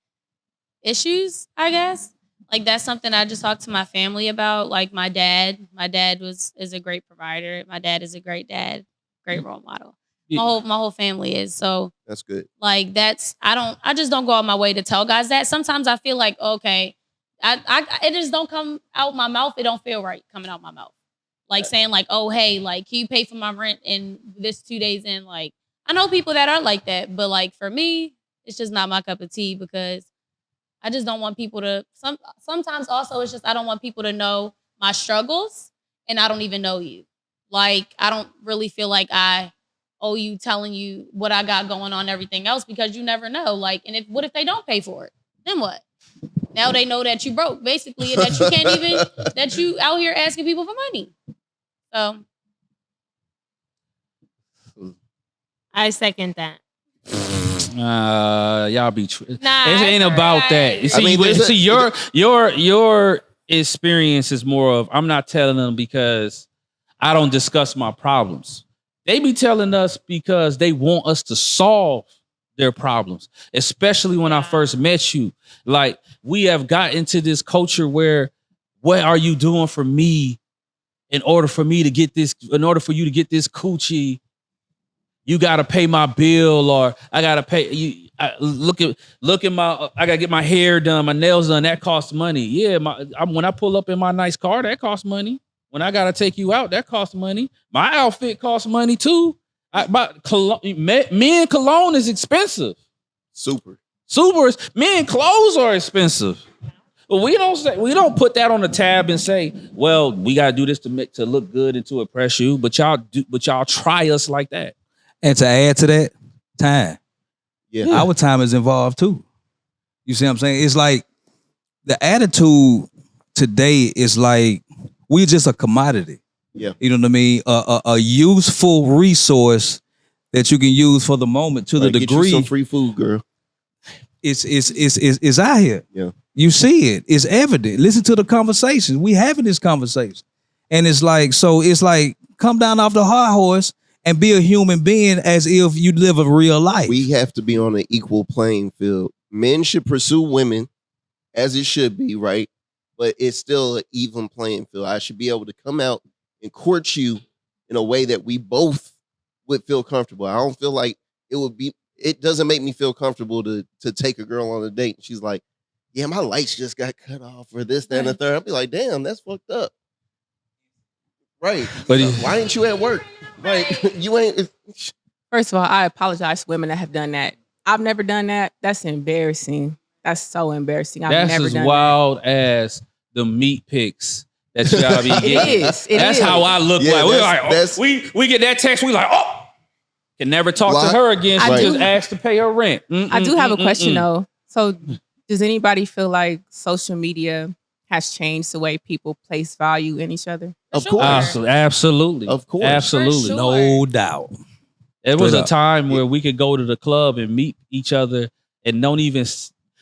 issues, I guess. Like that's something I just talk to my family about. Like my dad is a great provider. My dad is a great dad, great role model. My whole family is. So that's good. Like I just don't go out my way to tell guys that. Sometimes I feel like, okay, it just don't come out my mouth. It don't feel right coming out my mouth. Like saying like, oh, hey, like, can you pay for my rent in this 2 days in? Like, I know people that are like that, but like for me, it's just not my cup of tea because I just don't want people to, sometimes also it's just, I don't want people to know my struggles and I don't even know you. Like, I don't really feel like I owe you telling you what I got going on, everything else, because you never know. Like, and what if they don't pay for it? Then what? Now they know that you broke, basically, and that you can't even, that you out here asking people for money. So. I second that. Y'all be nah, it ain't about that. Your experience is more of I'm not telling them because I don't discuss my problems. They be telling us because they want us to solve their problems, especially when I first met you. Like we have got into this culture where what are you doing for me in order for me to get this, in order for you to get this coochie? You gotta pay my bill, or I gotta pay you. Look at my. I gotta get my hair done, my nails done. That costs money. Yeah, when I pull up in my nice car, that costs money. When I gotta take you out, that costs money. My outfit costs money too. Men cologne is expensive. Super. Men clothes are expensive. But we don't put that on the tab and say, well, we gotta do this to look good and to impress you. But y'all try us like that. And to add to that, time. Yeah. Our time is involved too. You see what I'm saying? It's like the attitude today is like we just a commodity. Yeah. You know what I mean? A useful resource that you can use for the moment to the degree. Get you some free food, girl. It's out here. Yeah. You see it. It's evident. Listen to the conversations. We having this conversation. And it's like come down off the high horse and be a human being as if you live a real life. We have to be on an equal playing field. Men should pursue women as it should be, right? But it's still an even playing field. I should be able to come out and court you in a way that we both would feel comfortable. I don't feel like it doesn't make me feel comfortable to take a girl on a date. And she's like, yeah, my lights just got cut off or this, that, and the third. I'll be like, damn, that's fucked up. Right. But why ain't you at work? Right. You ain't. First of all, I apologize to women that have done that. I've never done that. That's embarrassing. That's so embarrassing. I've never done that. That's as wild as the meat pics that y'all be getting. It is. That's how I look like. We're like, we get that text. We like, can never talk to her again. She just asked to pay her rent. I do have a question though. So does anybody feel like social media has changed the way people place value in each other? Of course. Absolutely. Of course. Absolutely. Sure. No doubt. It was a time where we could go to the club and meet each other and don't even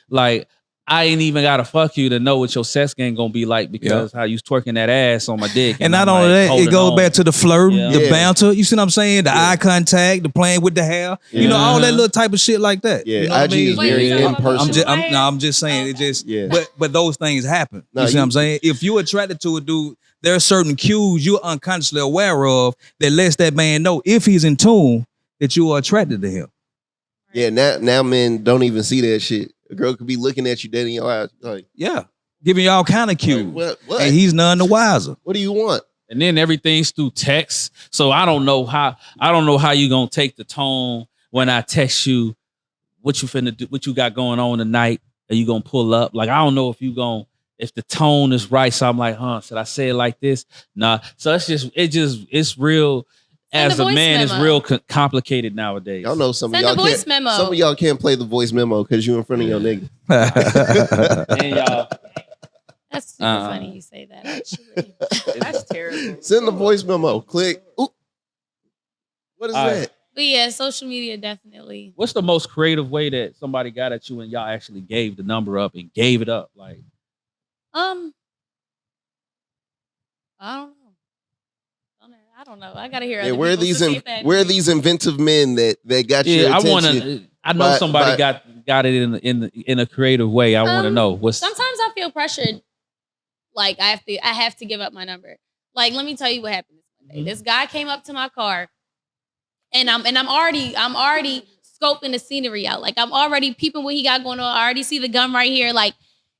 like. I ain't even gotta fuck you to know what your sex game gonna be like because how you twerking that ass on my dick. And not only that, it goes back to the flirt, Yeah. the Yeah. banter. You see what I'm saying? The eye contact, the playing with the hair. You know, all that little type of shit like that. Yeah, You know what IG I mean? is very Wait, you impersonal. I'm just saying it just. Yeah. But those things happen. No, you see you- what I'm saying? If you're attracted to a dude, there are certain cues you're unconsciously aware of that lets that man know if he's in tune that you are attracted to him. Yeah, now men don't even see that shit. A girl could be looking at you dead in your eyes, like, Yeah, giving you all kind of cues, what? and he's none the wiser. What do you want? and then everything's through text. So I don't know how you gonna take the tone when I text you what you finna do, what you got going on tonight. Are you gonna pull up? Like I don't know if the tone is right. So I'm like, should I say it like this? Nah. So it's real. Send As a a voice man, it's memo. real complicated nowadays. Y'all know some Send of a y'all voice can't. memo. Some of y'all can't play the voice memo because you in front of your nigga. And y'all, That's super funny you say that. Actually, That's terrible. Send the voice memo. Click. Oop. What is All right. that? but yeah, social media definitely. what's the most creative way that somebody got at you and y'all actually gave the number up and gave it up? Like, I don't know. I gotta hear. Yeah, other where are people these to see if that where are makes- these inventive men that got your yeah, attention? I know But- somebody but- got it in a creative way. I want to know what's. Sometimes I feel pressured. Like I have to give up my number. Like let me tell you what happened this Monday. Mhm. This guy came up to my car, and I'm already scoping the scenery out. Like I'm already peeping what he got going on. I already see the gun right here. Like,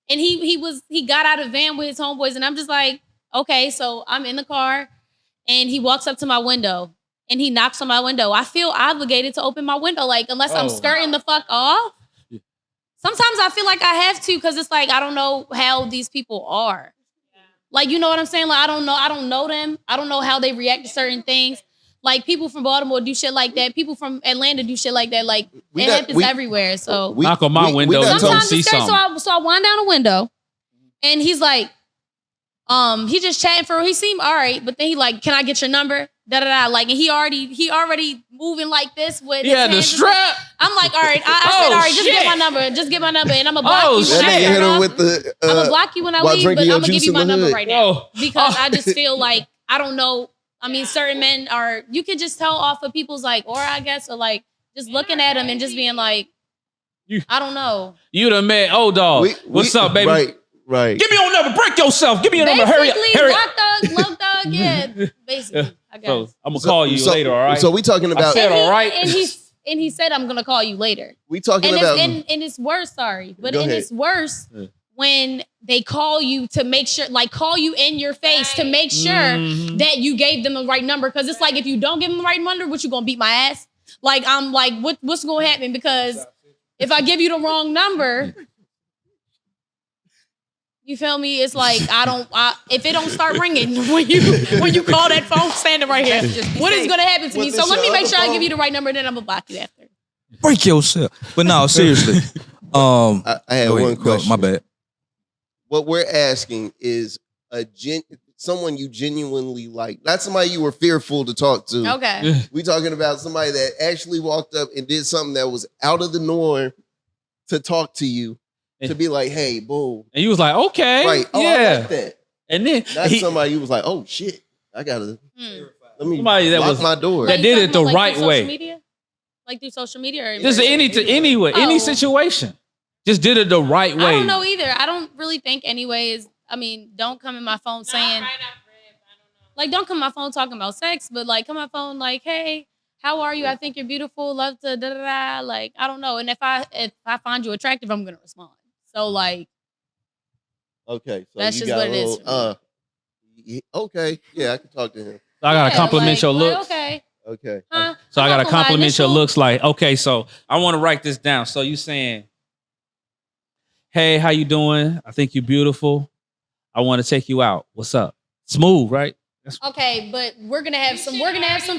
and he got out of the van with his homeboys, and I'm just like, okay, so I'm in the car, and he walks up to my window. And he knocks on my window. I feel obligated to open my window, like unless I'm Oh. skirting the fuck off. Sometimes I feel like I have to because it's like I don't know how these people are. Like you know what I'm saying? Like I don't know them. I don't know how they react to certain things. Like people from Baltimore do shit like that. People from Atlanta do shit like that. Like We it got- happens we- everywhere. So Knock on my window, done you told- gonna sometimes see it's scary. something. So I wind down a window, and he's like, he just chatting for. He seemed all right, but then he like, can I get your number? Da da da. Like, and he already moving like this with. Yeah, his the hands. strap. I'm like, all right. I Oh, said, all right, just shit. get my number. Just get my number, and I'm gonna block Oh, you when That I nigga turn hit him off. with the. I'm gonna block you when I while leave, drinking but your I'm gonna juice give you in my the number hood. right now Oh. because I just feel like I don't know. I mean, certain men are. You could just tell off of people's like aura, I guess, or like just looking at them and just being like, I don't know. You done met old dog. What's up, baby? Right. Give me your number. Break yourself. Give me your number. Hurry up. Basically, Hurry up. low thug, yeah. Basically, I guess. So I'm gonna call you later. All right. So we talking about. said- all right. And he said I'm gonna call you later. We talking And about. it's worse. Sorry, but Go ahead. it's worse Yeah. when they call you to make sure, like, call you in your face to make sure Mhm. that you gave them the right number. Because it's like if you don't give them the right number, what you gonna beat my ass? Like I'm like, what's gonna happen? Because if I give you the wrong number. You feel me? It's like if it don't start ringing when you call that phone standing right here, what is gonna happen to me? What So is let me your make other sure I phone? give you the right number, and then I'm gonna block you after. Break yourself. But no, seriously. I had Go one ahead, go. question. My bad. What we're asking is someone you genuinely like, not somebody you were fearful to talk to. Okay. We talking about somebody that actually walked up and did something that was out of the norm to talk to you, to be like, hey, boom. And you was like, okay, Right. Oh, I yeah. like that. And then Not somebody you was like, oh shit, I gotta let me Somebody that lock was- my door. that did it the right through way. Social media? Like through social media or in Just person? any Oh. situation. Just did it the right way. I don't know either. I don't really think anyways. I mean, don't come in my phone saying like don't come in my phone talking about sex, but like come in my phone like, hey, how are you? I think you're beautiful. Love to da da da. Like I don't know. And if I find you attractive, I'm gonna respond. So like Okay, so That's you just got what a it is little, for okay, yeah, I can talk to him. So I gotta yeah, compliment like, your like, looks. okay. Okay, Huh? So I I'm gotta not gonna lie, compliment your initial- looks. Like, okay, so I want to write this down. So you saying, hey, how you doing? I think you're beautiful. I want to take you out. What's up? Smooth, right? Okay, but we're gonna have some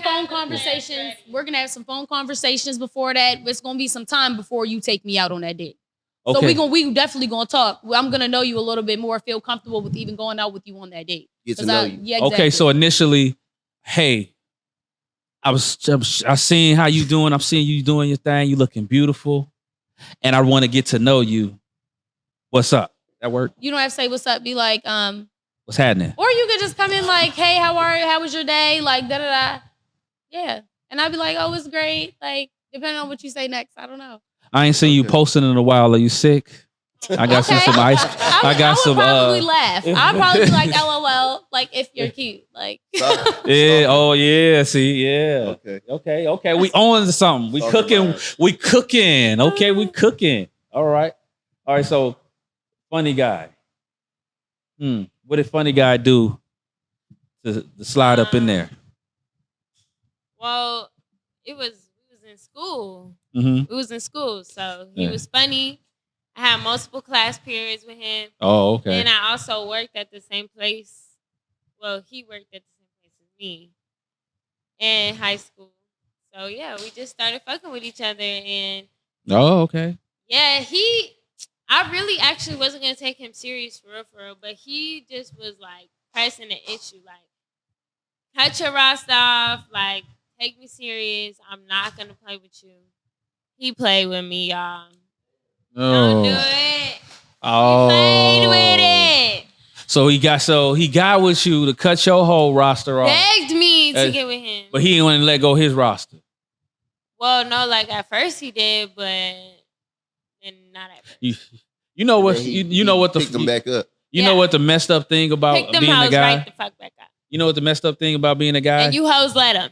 phone conversations. We're gonna have some phone conversations before that. It's gonna be some time before you take me out on that date. So Okay. we definitely gonna talk. I'm gonna know you a little bit more, feel comfortable with even going out with you on that date. get to 'Cause know you. Yeah, exactly. Okay, so initially, hey, I seen how you doing. I'm seeing you doing your thing. You looking beautiful, and I want to get to know you. What's up? That work? You don't have to say what's up. Be like, What's happening? or you could just come in like, hey, how are you? How was your day? Like, da da da. Yeah. And I'd be like, oh, it's great. Like, depending on what you say next, I don't know. I ain't seen you posting in a while. Are you sick? I got some ice. I got would some. probably laugh. I'd probably be like, LOL. Like, if you're cute. Like, Yeah. Oh yeah. See. Yeah. Okay. We on to something. We cooking. We cooking. Okay. We cooking. All right. So, funny guy. What did funny guy do to slide up in there? Well, we was in school. Mm-hmm. We was in school, so he was funny. I had multiple class periods with him. Oh, okay. And I also worked at the same place. Well, he worked at the same place as me in high school. So yeah, we just started fucking with each other, and Oh, okay. yeah, I really actually wasn't gonna take him serious for real, but he just was like pressing the issue, like cut your roster off, like take me serious. I'm not gonna play with you. He played with me, y'all. Don't do it. Oh. He played with it. So he got with you to cut your whole roster off. Begged me to get with him. But he didn't want to let go of his roster. Well, no, like at first he did, but then not at first. You know what? He You know what the picked them back up. You know what the messed up thing about Pick them being a hoes guy? right the fuck back up. You know what the messed up thing about being a guy? And you hoes let him.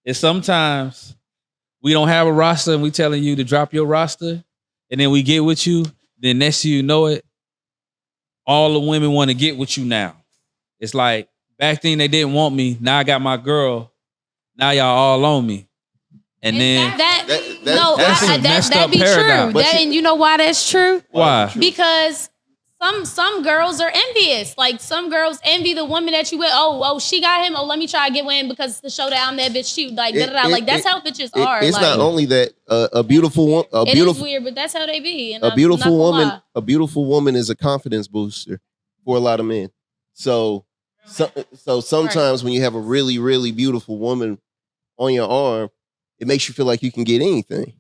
Is sometimes we don't have a roster and we telling you to drop your roster, and then we get with you. Then next thing you know it, all the women want to get with you now. It's like back then they didn't want me. Now I got my girl. Now y'all all on me. And then that'd be paradigm. true. And you know why that's true? Why? Because some girls are envious. Like some girls envy the woman that you with. Oh, she got him. Oh, let me try to get with him because to show that I'm that bitch too. Like like that's how bitches are. It's like, not only that a beautiful woman. It is weird, but that's how they be. And a beautiful woman is a confidence booster for a lot of men. So sometimes when you have a really, really beautiful woman on your arm, it makes you feel like you can get anything.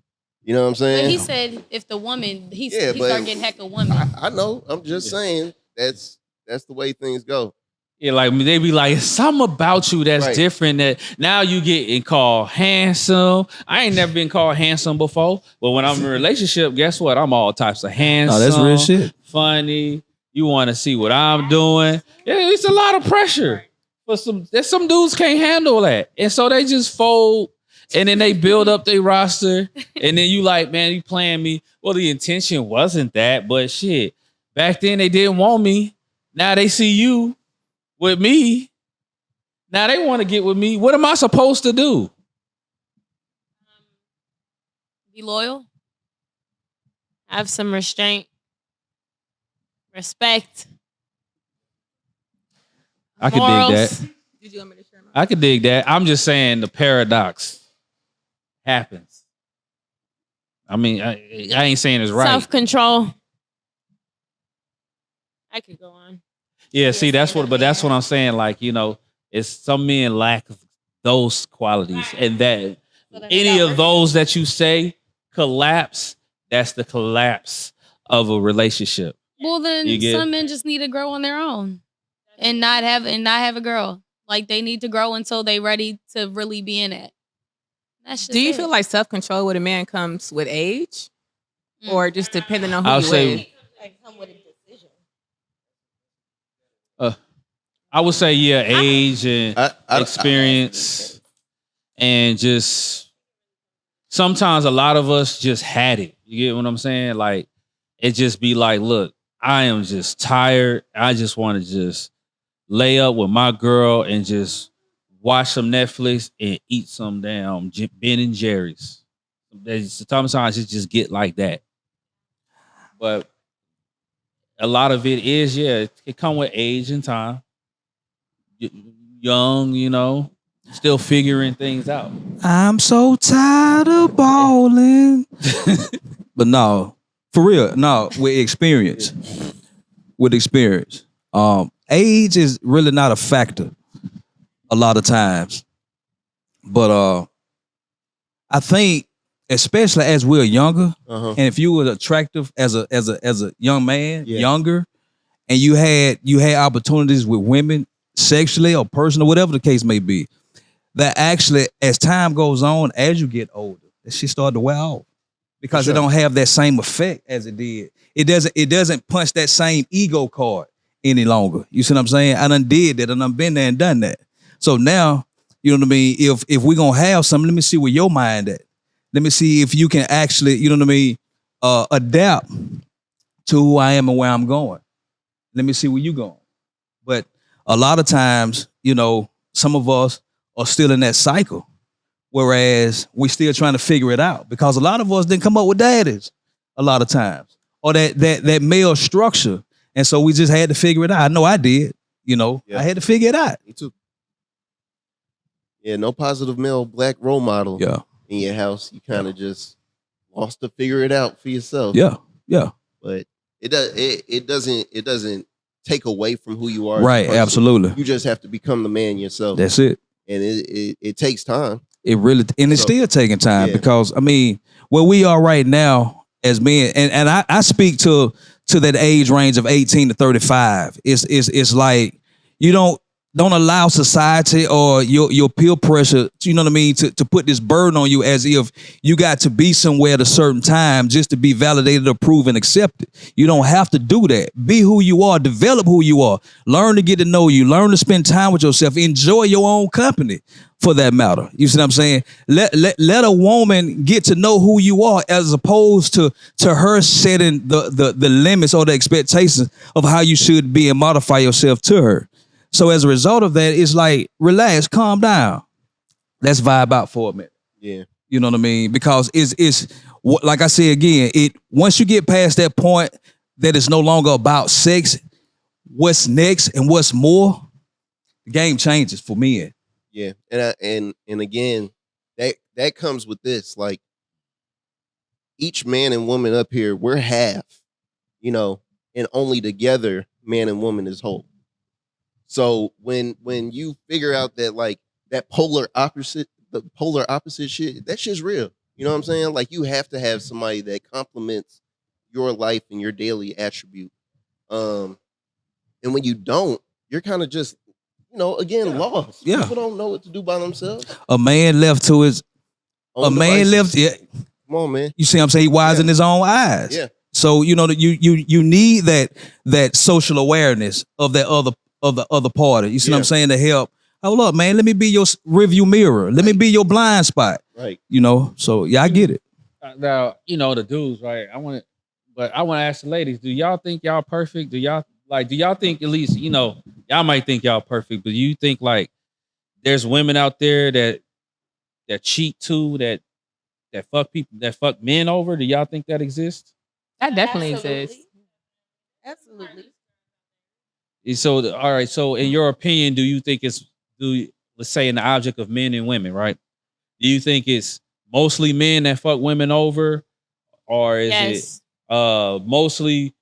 You know what I'm saying? But he said if the woman, he start getting heck of women. I know. I'm just saying that's the way things go. Yeah, like they be like, something about you that's different. That now you getting called handsome. I ain't never been called handsome before, but when I'm in a relationship, guess what? I'm all types of handsome. Oh, that's real shit. Funny. You want to see what I'm doing? Yeah, it's a lot of pressure. But some dudes can't handle that, and so they just fold. And then they build up their roster. And then you like, man, you playing me. Well, the intention wasn't that, but shit. Back then they didn't want me. Now they see you with me. Now they want to get with me. What am I supposed to do? Be loyal. Have some restraint. Respect. I could dig that. Did you want me to share? I could dig that. I'm just saying the paradox happens. I mean, I ain't saying it's right. Self-control. I could go on. Yeah, see, that's what I'm saying. Like, you know, it's some men lack those qualities, and that any of those that you say collapse, that's the collapse of a relationship. Well, then some men just need to grow on their own and not have a girl. Like they need to grow until they ready to really be in it. Do you feel like self-control with a man comes with age, or just depending on who you with? Come with a decision. I would say, yeah, age and experience, and just sometimes a lot of us just had it. You get what I'm saying? Like it just be like, look, I am just tired. I just want to just lay up with my girl and just watch some Netflix and eat some damn Ben and Jerry's. Sometimes it just get like that. But a lot of it is, it come with age and time. Young, you know, still figuring things out. I'm so tired of balling. But no, for real, no, with experience. Age is really not a factor a lot of times. But I think especially as we're younger, Uh-huh. and if you were attractive as a young man, Yeah. younger, and you had opportunities with women sexually or personal, whatever the case may be, that actually as time goes on, as you get older, that shit start to wear off because sure. it don't have that same effect as it did. It doesn't punch that same ego card any longer. You see what I'm saying? I done did that and I've been there and done that. So now, you know what I mean? If we're gonna have something, let me see where your mind at. Let me see if you can actually, you know what I mean, adapt to who I am and where I'm going. Let me see where you going. But a lot of times, you know, some of us are still in that cycle, whereas we still trying to figure it out because a lot of us didn't come up with daddies a lot of times or that male structure. And so we just had to figure it out. I know I did, you know, Yeah. I had to figure it out. Me too. Yeah, no positive male black role model Yeah. in your house. You kind of just lost to figure it out for yourself. Yeah. Yeah. But it doesn't take away from who you are. as a Right. person. Absolutely. You just have to become the man yourself. That's it. And it takes time. It really, and it's So, still taking time yeah. because I mean, where we are right now as men, and I speak to that age range of 18 to 35. It's like you don't allow society or your peer pressure, you know what I mean, to put this burden on you as if you got to be somewhere at a certain time just to be validated, approved, and accepted. You don't have to do that. Be who you are, develop who you are, learn to get to know you, learn to spend time with yourself, enjoy your own company for that matter. You see what I'm saying? Let a woman get to know who you are as opposed to her setting the limits or the expectations of how you should be and modify yourself to her. So as a result of that, it's like, relax, calm down. Let's vibe out for a minute. Yeah. You know what I mean? Because it's like I say again, once you get past that point that it's no longer about sex, what's next and what's more, the game changes for men. Yeah. And again, that comes with this. Like each man and woman up here, we're half, you know, and only together, man and woman is whole. So when you figure out that like that the polar opposite shit, that shit's real. You know what I'm saying? Like you have to have somebody that complements your life and your daily attribute. And when you don't, you're kind of just, you know, again, lost. Yeah. People don't know what to do by themselves. A man left to his Own man devices. left. Yeah, Come on, man. you see what I'm saying? He wise in his own eyes. Yeah. So you know that you need that social awareness of the other party. You see what I'm Yeah. saying? To help. Hold up, man. Let me be your review mirror. Let me be your blind spot. Right. You know. So yeah, I get it. Now, you know, the dudes, right? I want to ask the ladies, do y'all think y'all perfect? Do y'all think at least, you know, y'all might think y'all perfect, but you think like there's women out there that cheat too, that fuck people, that fuck men over? Do y'all think that exists? That definitely Absolutely. exists. Absolutely. So, all right. So, in your opinion, do you think let's say in the object of men and women, right? Do you think it's mostly men that fuck women over, or is Yes. it mostly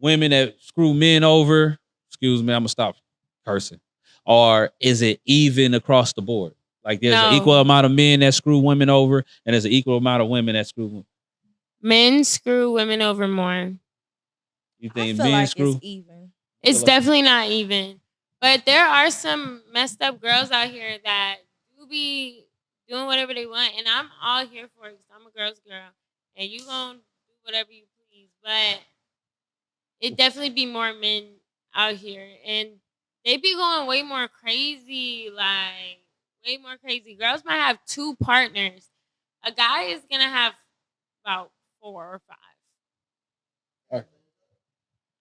women that screw men over? Excuse me, I'm gonna stop cursing. Or is it even across the board? Like there's an No. equal amount of men that screw women over, and there's an equal amount of women that screw. Men screw women over more. You I think feel men like screw? it's even. It's Feel like- definitely not even. But there are some messed up girls out here that do be doing whatever they want. And I'm all here for it because I'm a girl's girl. And you gonna do whatever you please. But it definitely be more men out here. And they be going way more crazy. Like, way more crazy. Girls might have 2 partners. A guy is going to have about 4 or 5.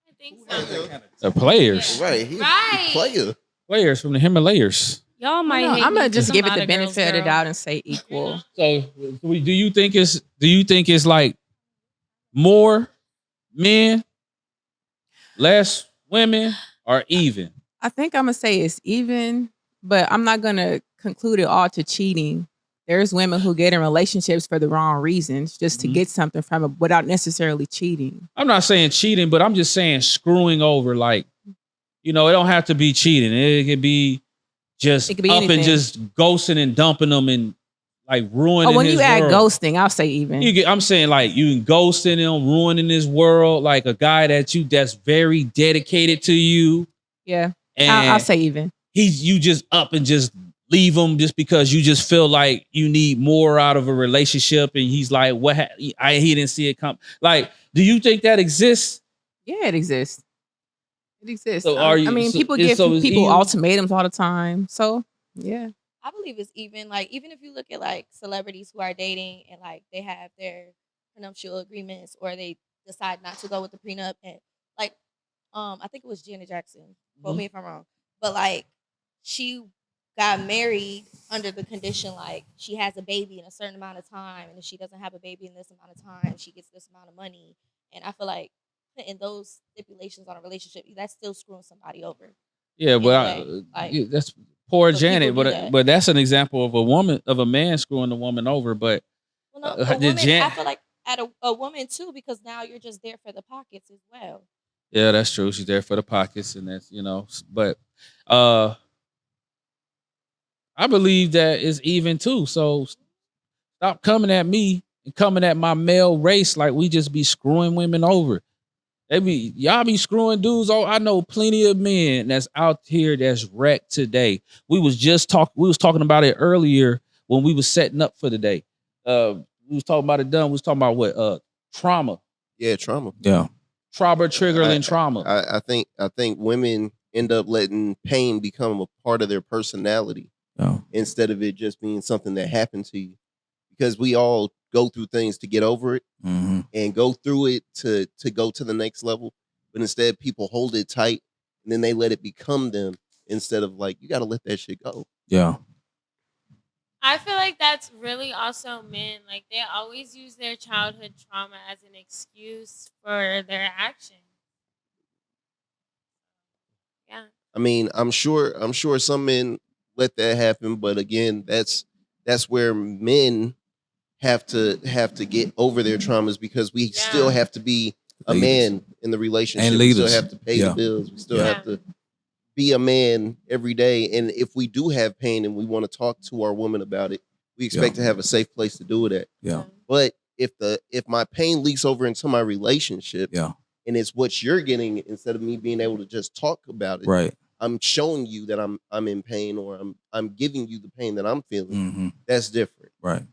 I think so. The players, Right. He's Right. a player. players from the Himalayas. Y'all might. No, hate I'm me gonna 'cause just I'm give it not the a girl's benefit of the girl. doubt and say equal. So, do you think it's like more men, less women, or even? I think I'm gonna say it's even, but I'm not gonna conclude it all to cheating. There's women who get in relationships for the wrong reasons, just to Mhm. get something from it without necessarily cheating. I'm not saying cheating, but I'm just saying screwing over. Like, you know, it don't have to be cheating. It could be just It could be up and anything. just ghosting and dumping them, and like ruining Oh, when his you add world. ghosting, I'll say even. I'm saying like you ghosting him, ruining his world, like a guy that's very dedicated to you, Yeah, I'll and say even. you just up and just leave him just because you just feel like you need more out of a relationship, and he's like, he didn't see it come. Like, do you think that exists? Yeah, it exists. It exists. So are I you? mean, So, people give so is people even, ultimatums all the time. So yeah, I believe it's even like even if you look at like celebrities who are dating and like they have their prenuptial agreements or they decide not to go with the prenup and like I think it was Janet Jackson. Quote me if I'm wrong, but like she got married under the condition like she has a baby in a certain amount of time, and if she doesn't have a baby in this amount of time, she gets this amount of money. And I feel like putting those stipulations on a relationship, that's still screwing somebody over yeah, in but a way. Like that's poor so people Janet. do But that. that's an example of a man screwing the woman over. But Well, no, a did woman. I Jan? feel like at a woman too, because now you're just there for the pockets as well. Yeah, that's true. She's there for the pockets, and that's But uh, I believe that is even too. So stop coming at me and coming at my male race like we just be screwing women over. Y'all be screwing dudes. Oh, I know plenty of men that's out here that's wrecked today. We was talking about it earlier when we was setting up for the day. We was talking about it done. We was talking about what trauma. Yeah, trauma. Yeah. Trauma triggering trauma. I think women end up letting pain become a part of their personality Yeah. instead of it just being something that happened to you. Because we all go through things to get over it Mm-hmm. and go through it to go to the next level. But instead, people hold it tight and then they let it become them instead of like, you got to let that shit go. Yeah. I feel like that's really also men. Like they always use their childhood trauma as an excuse for their action. Yeah. I mean, I'm sure some men let that happen, but again, that's where men have to get over their traumas because we still have to be a Leaders. man in the relationship. And We still leaders. have to pay Yeah. the bills. We still Yeah. have to be a man every day. And if we do have pain and we want to talk to our woman about it, we expect to have a safe place to do it at. Yeah. But if my pain leaks over into my relationship, Yeah. and it's what you're getting instead of me being able to just talk about it, Right. I'm showing you that I'm in pain, or I'm giving you the pain that I'm feeling. Mm-hmm. That's different. Right.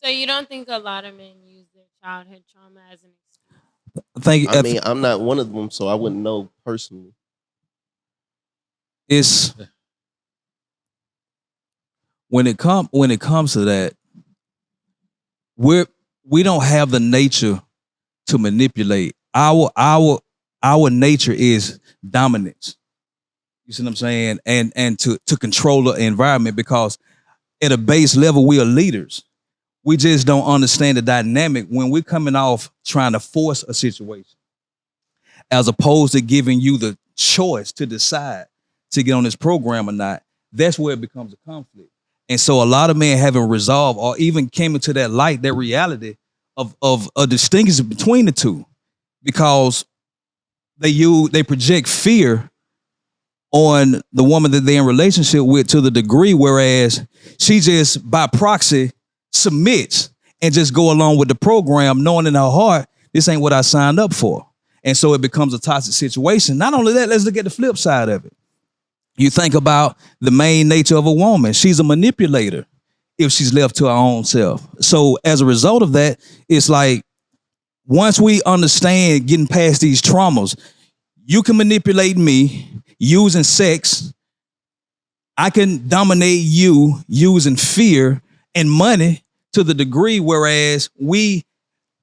So you don't think a lot of men use their childhood trauma as an excuse? I I mean, I'm not one of them, so I wouldn't know personally. it's when it comes to that, we don't have the nature to manipulate. Our nature is dominance. You see what I'm saying? And to control the environment, because at a base level we are leaders. We just don't understand the dynamic when we're coming off trying to force a situation, as opposed to giving you the choice to decide to get on this program or not. That's where it becomes a conflict. And so a lot of men haven't resolved or even came into that light, that reality of a distinction between the two, because they project fear on the woman that they're in relationship with to the degree whereas she just by proxy submits and just go along with the program, knowing in her heart this ain't what I signed up for. And so it becomes a toxic situation. Not only that, let's look at the flip side of it. You think about the main nature of a woman. She's a manipulator if she's left to her own self. So as a result of that, it's like once we understand getting past these traumas, you can manipulate me using sex. I can dominate you using fear and money to the degree whereas we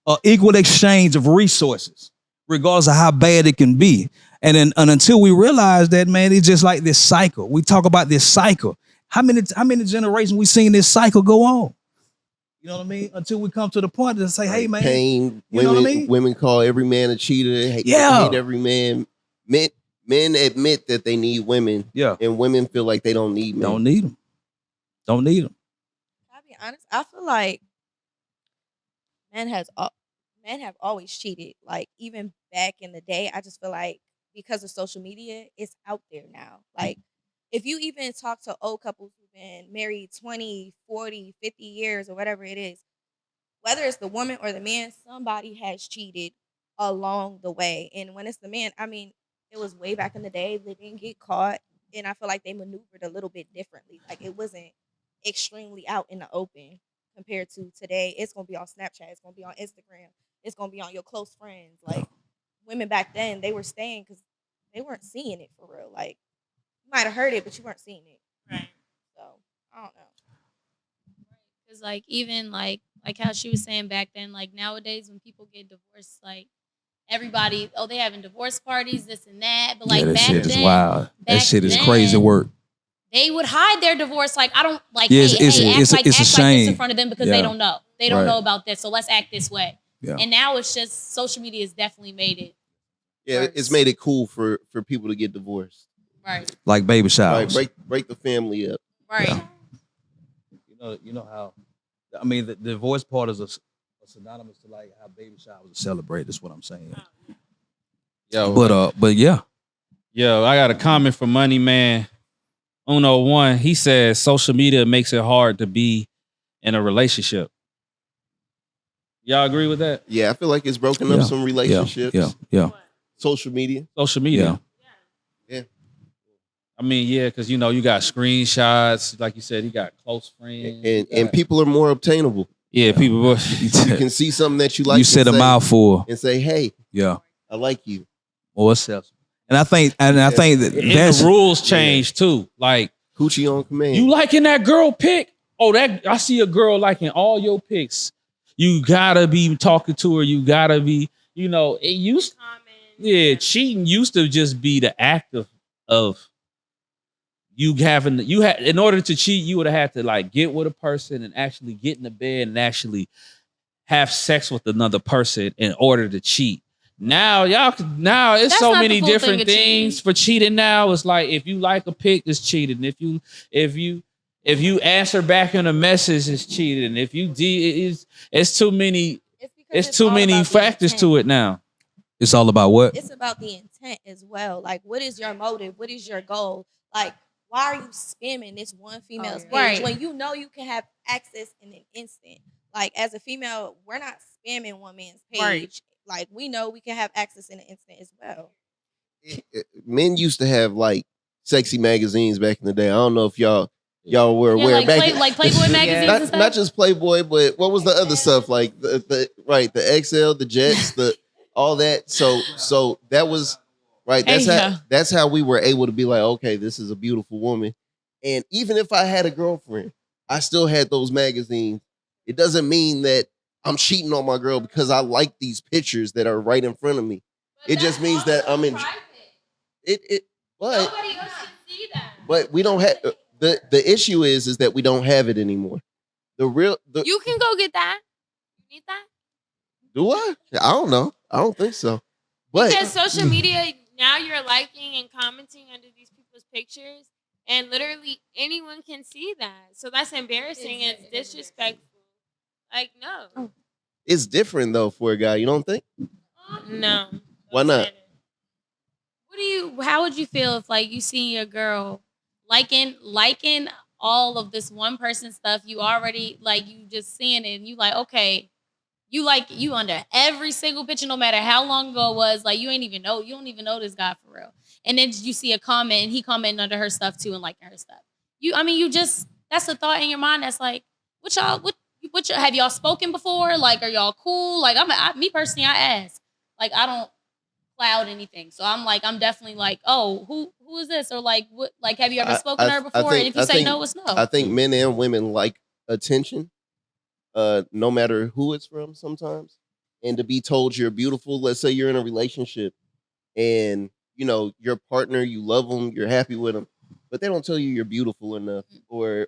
are equal exchange of resources, regardless of how bad it can be. And until we realize that, man, it's just like this cycle. We talk about this cycle. How many generations we seen this cycle go on? You know what I mean? Until we come to the point to say, hey, man, pain. You know what I mean? Women call every man a cheater. Hate every man. Men admit that they need women. Yeah. And women feel like they don't need men. Don't need them. Don't need them. I'll be honest. I feel like men have always cheated. Like even back in the day, I just feel like because of social media, it's out there now. Like if you even talk to old couples who've been married 20, 40, 50 years or whatever it is, whether it's the woman or the man, somebody has cheated along the way. And when it's the man, I mean, it was way back in the day. They didn't get caught. And I feel like they maneuvered a little bit differently. Like it wasn't extremely out in the open compared to today. It's gonna be on Snapchat, it's gonna be on Instagram, it's gonna be on your close friends. Like women back then, they were staying because they weren't seeing it for real. Like you might have heard it, but you weren't seeing it. Right. So I don't know. Because like even like how she was saying back then, like nowadays when people get divorced, like everybody, oh, they having divorce parties, this and that. But like yeah, that back shit then, is wild. That back shit is then, crazy work. they would hide their divorce. Like I don't like. Yeah, hey, it's a act like shame. this in front of them because they Yeah. don't know. They don't Right. know about this. So let's act this way. Yeah. And now it's just social media has definitely made it. Yeah, worse. it's made it cool for people to get divorced. Right. Like baby Right, showers. break the family up. Right. Yeah. You know how. I mean, the divorce part is a synonymous to like how baby showers are celebrated. That's what I'm saying. But yeah. Yo, I got a comment from Money Man 101. He says social media makes it hard to be in a relationship. Y'all agree with that? Yeah, I feel like it's broken up some relationships. Yeah. Social media. Social media. Yeah. I mean, yeah, because you know you got screenshots, like you said, you got close friends, And people are more obtainable. yeah, people. You can see something that you like. You set a and say- mouthful. and say, "Hey, Yeah. I like you." Or accessible. And I think that And that's the rules change too. Like Coochie on command. you liking that girl pic? Oh, that I see a girl liking all your pics. You gotta be talking to her. You gotta be, you know, it used. Yeah, cheating used to just be the act of you having you had in order to cheat, you would have had to like get with a person and actually get in the bed and actually have sex with another person in order to cheat. Now it's That's so not many the full thing different of things cheating. for cheating now. It's like if you like a pic, it's cheating. If you answer back in a message, it's cheating. If you it's too many It's because it's too all many about the factors intent. to it now. it's all about what? It's about the intent as well. Like, what is your motive? What is your goal? Like, why are you spamming this one female's yeah. page Right. when you know you can have access in an instant? Like, as a female, we're not spamming one man's page. Right. Like, we know we can have access in an instant as well. Men used to have like sexy magazines back in the day. I don't know if y'all were Yeah, aware like, back like Playboy magazines and stuff. not just Playboy, but what was the other stuff like the XL, the Jets, the all that. So that was right. That's Hey, how yeah. that's how we were able to be like, okay, this is a beautiful woman. And even if I had a girlfriend, I still had those magazines. It doesn't mean that I'm cheating on my girl because I like these pictures that are right in front of me. It just means that I'm in it. But Nobody else can see that. but we don't have the issue is that we don't have it anymore. The You can go get that. You need that? do I don't know. I don't think so. But Because social media, now you're liking and commenting under these people's pictures, and literally anyone can see that. So that's embarrassing and disrespectful. Like, no. it's different though for a guy. You don't think? No. Why not? How would you feel if like you seen your girl liking all of this one person stuff, you already like you just seeing it and you like, okay, you under every single picture, no matter how long ago it was, like you don't even know this guy for real. And then you see a comment and he commenting under her stuff too and liking her stuff. That's a thought in your mind that's like, what y'all have y'all spoken before? Like, are y'all cool? Like me personally, I ask. Like, I don't cloud anything. So I'm definitely like, oh, who is this? Or like what like have you ever spoken to her before? And if you say no, it's no. I think men and women like attention, no matter who it's from sometimes. And to be told you're beautiful, let's say you're in a relationship and you know your partner, you love them, you're happy with them, but they don't tell you you're beautiful enough, or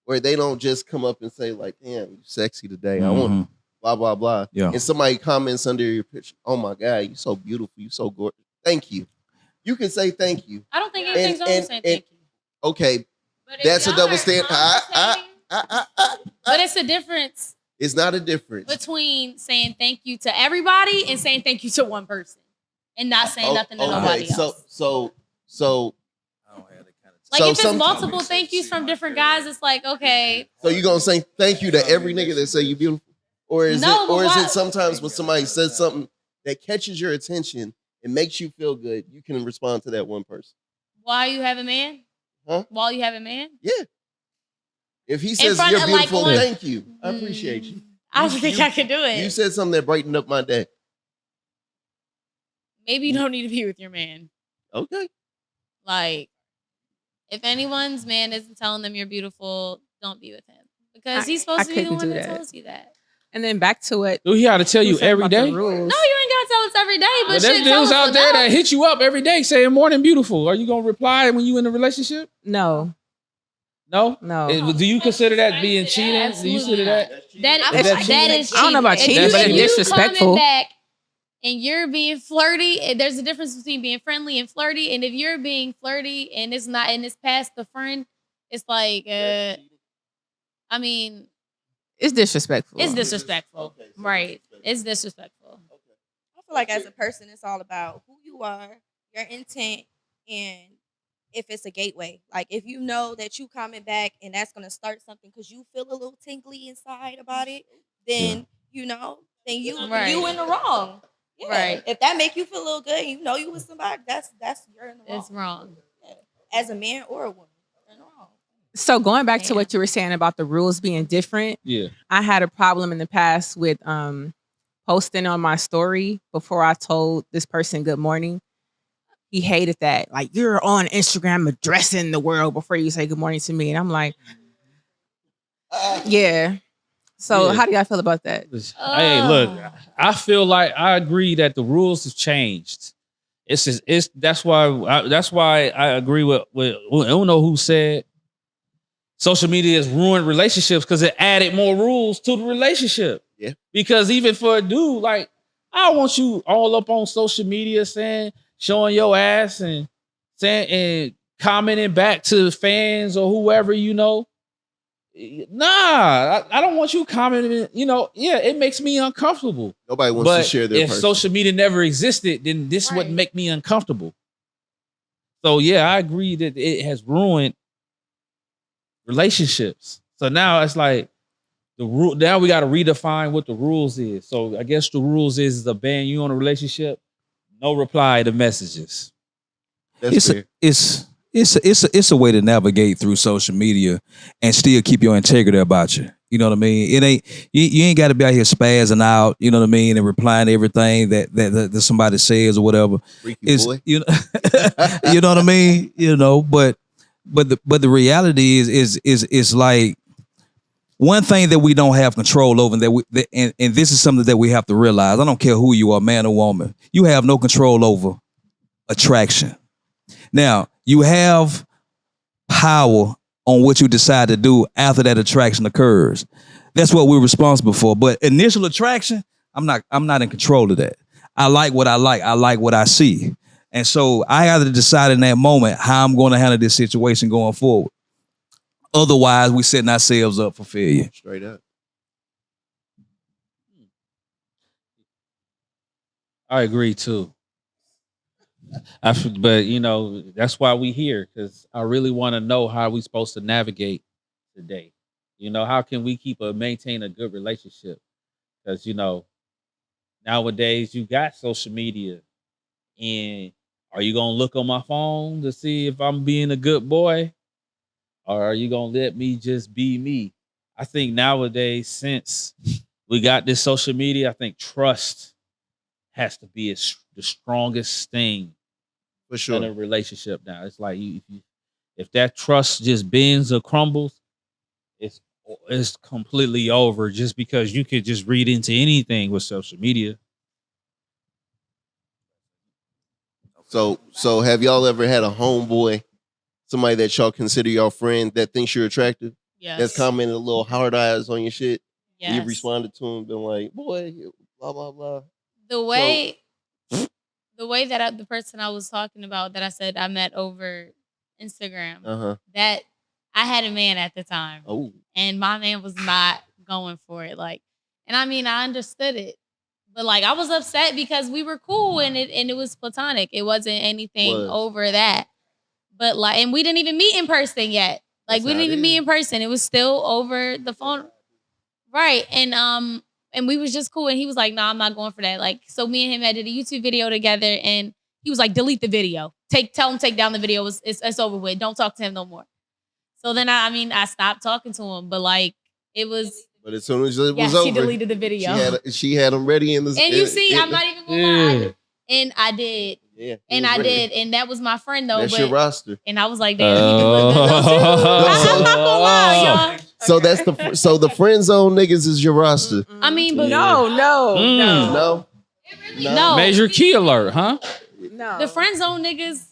they don't just come up and say like, damn, you sexy today. I want blah blah blah. Yeah. And somebody comments under your picture, oh my God, you so beautiful, you so gorgeous. Thank you. You can say thank you. I don't think anything's wrong with saying thank you. Okay, But if that's a y'all double are standard. conversating- But it's a difference It's not a difference. between saying thank you to everybody and saying thank you to one person and not saying nothing to nobody else. So I don't have that kind of Like So if it's some- multiple thank yous from different guys, it's like, okay, So you gonna say thank you to every nigga that say you beautiful, or is No, it, but or is why- it sometimes when somebody says something that catches your attention and makes you feel good, you can respond to that one person? while you have a man? Huh? While you have a man? Yeah. If he says front you're of, like, beautiful, on- thank you. I appreciate you. I don't You- think you- I could do it. You said something that brightened up my day. Maybe you don't need to be with your man. Okay. Like, if anyone's man isn't telling them you're beautiful, don't be with him. Because he's supposed to be the couldn't one do that that. tells you that. And then back to it. Do he got to tell you every day? No, you ain't gotta tell us every day, but But shit, them tell dudes us out there enough. that hit you up every day saying morning beautiful. Are you gonna reply when you in a relationship? No. No? No. Do you consider that being cheating? Do you consider that? That Is that is cheating? I don't know about If cheating, you- but if it's you disrespectful. coming back and you're being flirty, there's a difference between being friendly and flirty. And if you're being flirty and it's not, and it's past the friend, it's like, I mean, It's disrespectful. it's disrespectful, right? It's disrespectful. I feel like as a person, it's all about who you are, your intent, and if it's a gateway. Like if you know that you coming back and that's gonna start something because you feel a little tingly inside about it, then then you Right. you in the wrong. Yeah. Right. If that make you feel a little good, and you know you with somebody, that's you're in the wrong. It's wrong. Yeah. As a man or a woman, you're in the wrong. So going back to Damn. what you were saying about the rules being different, Yeah. I had a problem in the past with posting on my story before I told this person good morning. He hated that. Like, you're on Instagram addressing the world before you say good morning to me. And I'm like, yeah. So Yeah. how do y'all feel about that? Hey, look, I feel like I agree that the rules have changed. That's why I agree with I don't know who said social media has ruined relationships because it added more rules to the relationship. Yeah. Because even for a dude, like, I don't want you all up on social media showing your ass and saying and commenting back to fans or whoever you know. Nah, I don't want you commenting. Yeah, it makes me uncomfortable. Nobody wants But to share their if person. social media never existed, then this Right. wouldn't make me uncomfortable. So yeah, I agree that it has ruined relationships. So now it's like the rule. Now we got to redefine what the rules is. So I guess the rules is to ban you on a relationship, no reply to messages. That's fair. It's a way to navigate through social media and still keep your integrity about you. You know what I mean? It ain't you ain't got to be out here spazzing out. You know what I mean? And replying to everything that somebody says or whatever. Freaky It's boy. you know what I mean. But the reality is like one thing that we don't have control over, and this is something that we have to realize. I don't care who you are, man or woman. You have no control over attraction. Now, you have power on what you decide to do after that attraction occurs. That's what we're responsible for. But initial attraction, I'm not in control of that. I like what I like. I like what I see. And so I have to decide in that moment how I'm going to handle this situation going forward. Otherwise, we're setting ourselves up for failure. Straight up. I agree too. But that's why we here, because I really want to know how we supposed to navigate today. How can we maintain a good relationship? Because nowadays you got social media, and are you gonna look on my phone to see if I'm being a good boy, or are you gonna let me just be me? I think nowadays, since we got this social media, I think trust has to be the strongest thing For sure. in a relationship now. It's like if that trust just bends or crumbles, it's completely over just because you could just read into anything with social media. So have y'all ever had a homeboy, somebody that y'all consider your friend that thinks you're attractive, Yes. that's commented a little hard eyes on your shit? Yes. You've responded to him, been like, boy, blah, blah, blah. The way that the person I was talking about that I said I met over Instagram, Uh-huh. that I had a man at the time. Oh. And my man was not going for it. And I mean, I understood it. But I was upset because we were cool and it was platonic. It wasn't anything over that. But like, and we didn't even meet in person yet. Like, That's we how didn't it even meet is. in person. It was still over the phone. Right. And we was just cool. And he was like, nah, I'm not going for that. Like, so me and him had did a YouTube video together, and he was like, delete the video. Tell him take down the video. It's over with. Don't talk to him no more. So then I stopped talking to him. But like, it was, But as soon as it yes, was over, he deleted the video. she had them ready in the. And you see, I'm not even gonna lie. And I did. Yeah, And I did. And that was my friend though. That's but, your roster. And I was like, damn, he do look good though, too. I'm not gonna lie, y'all. So that's the friend zone niggas is your roster. I mean, but No. No. no. Major key alert, huh? No. The friend zone niggas